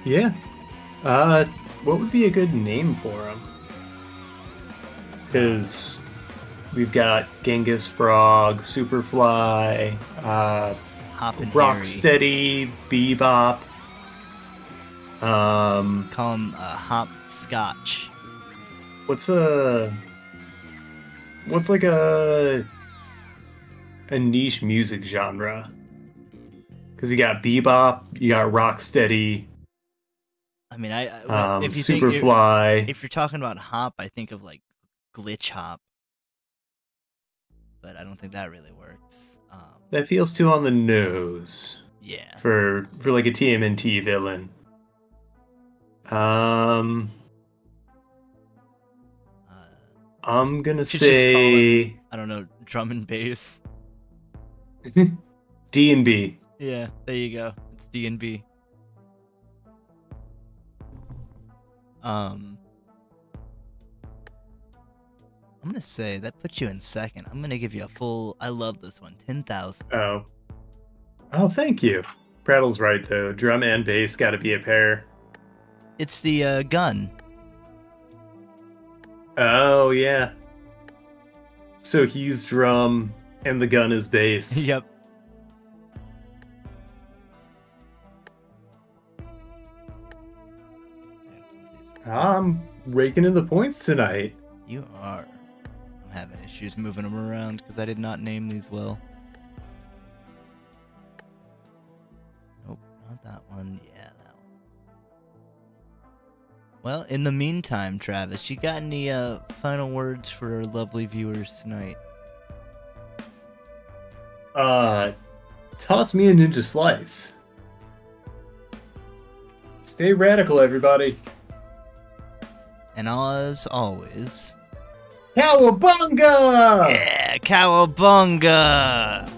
Yeah. What would be a good name for him? Because we've got Genghis Frog, Superfly, Hop and Rocksteady, Bebop. Call him Hopscotch. What's like a niche music genre? Because you got Bebop, you got Rocksteady. I mean, if you Superfly. if you're talking about hop, I think of like glitch hop, but I don't think that really works. That feels too on the nose. Yeah. For like a TMNT villain. I'm gonna say I don't know, drum and bass. D&B. Yeah, there you go. It's D&B. I'm gonna say that puts you in second. I'm gonna give you a full. I love this one. 10,000. Oh, thank you. Prattle's right though. Drum and bass got to be a pair. It's the gun. Oh yeah. So he's drum and the gun is bass. Yep. I'm raking in the points tonight. You are. I'm having issues moving them around because I did not name these well. Nope, not that one. Yeah, that one. Well, in the meantime, Travis, you got any final words for our lovely viewers tonight? Toss me a ninja slice. Stay radical, everybody. And as always... Cowabunga! Yeah, cowabunga!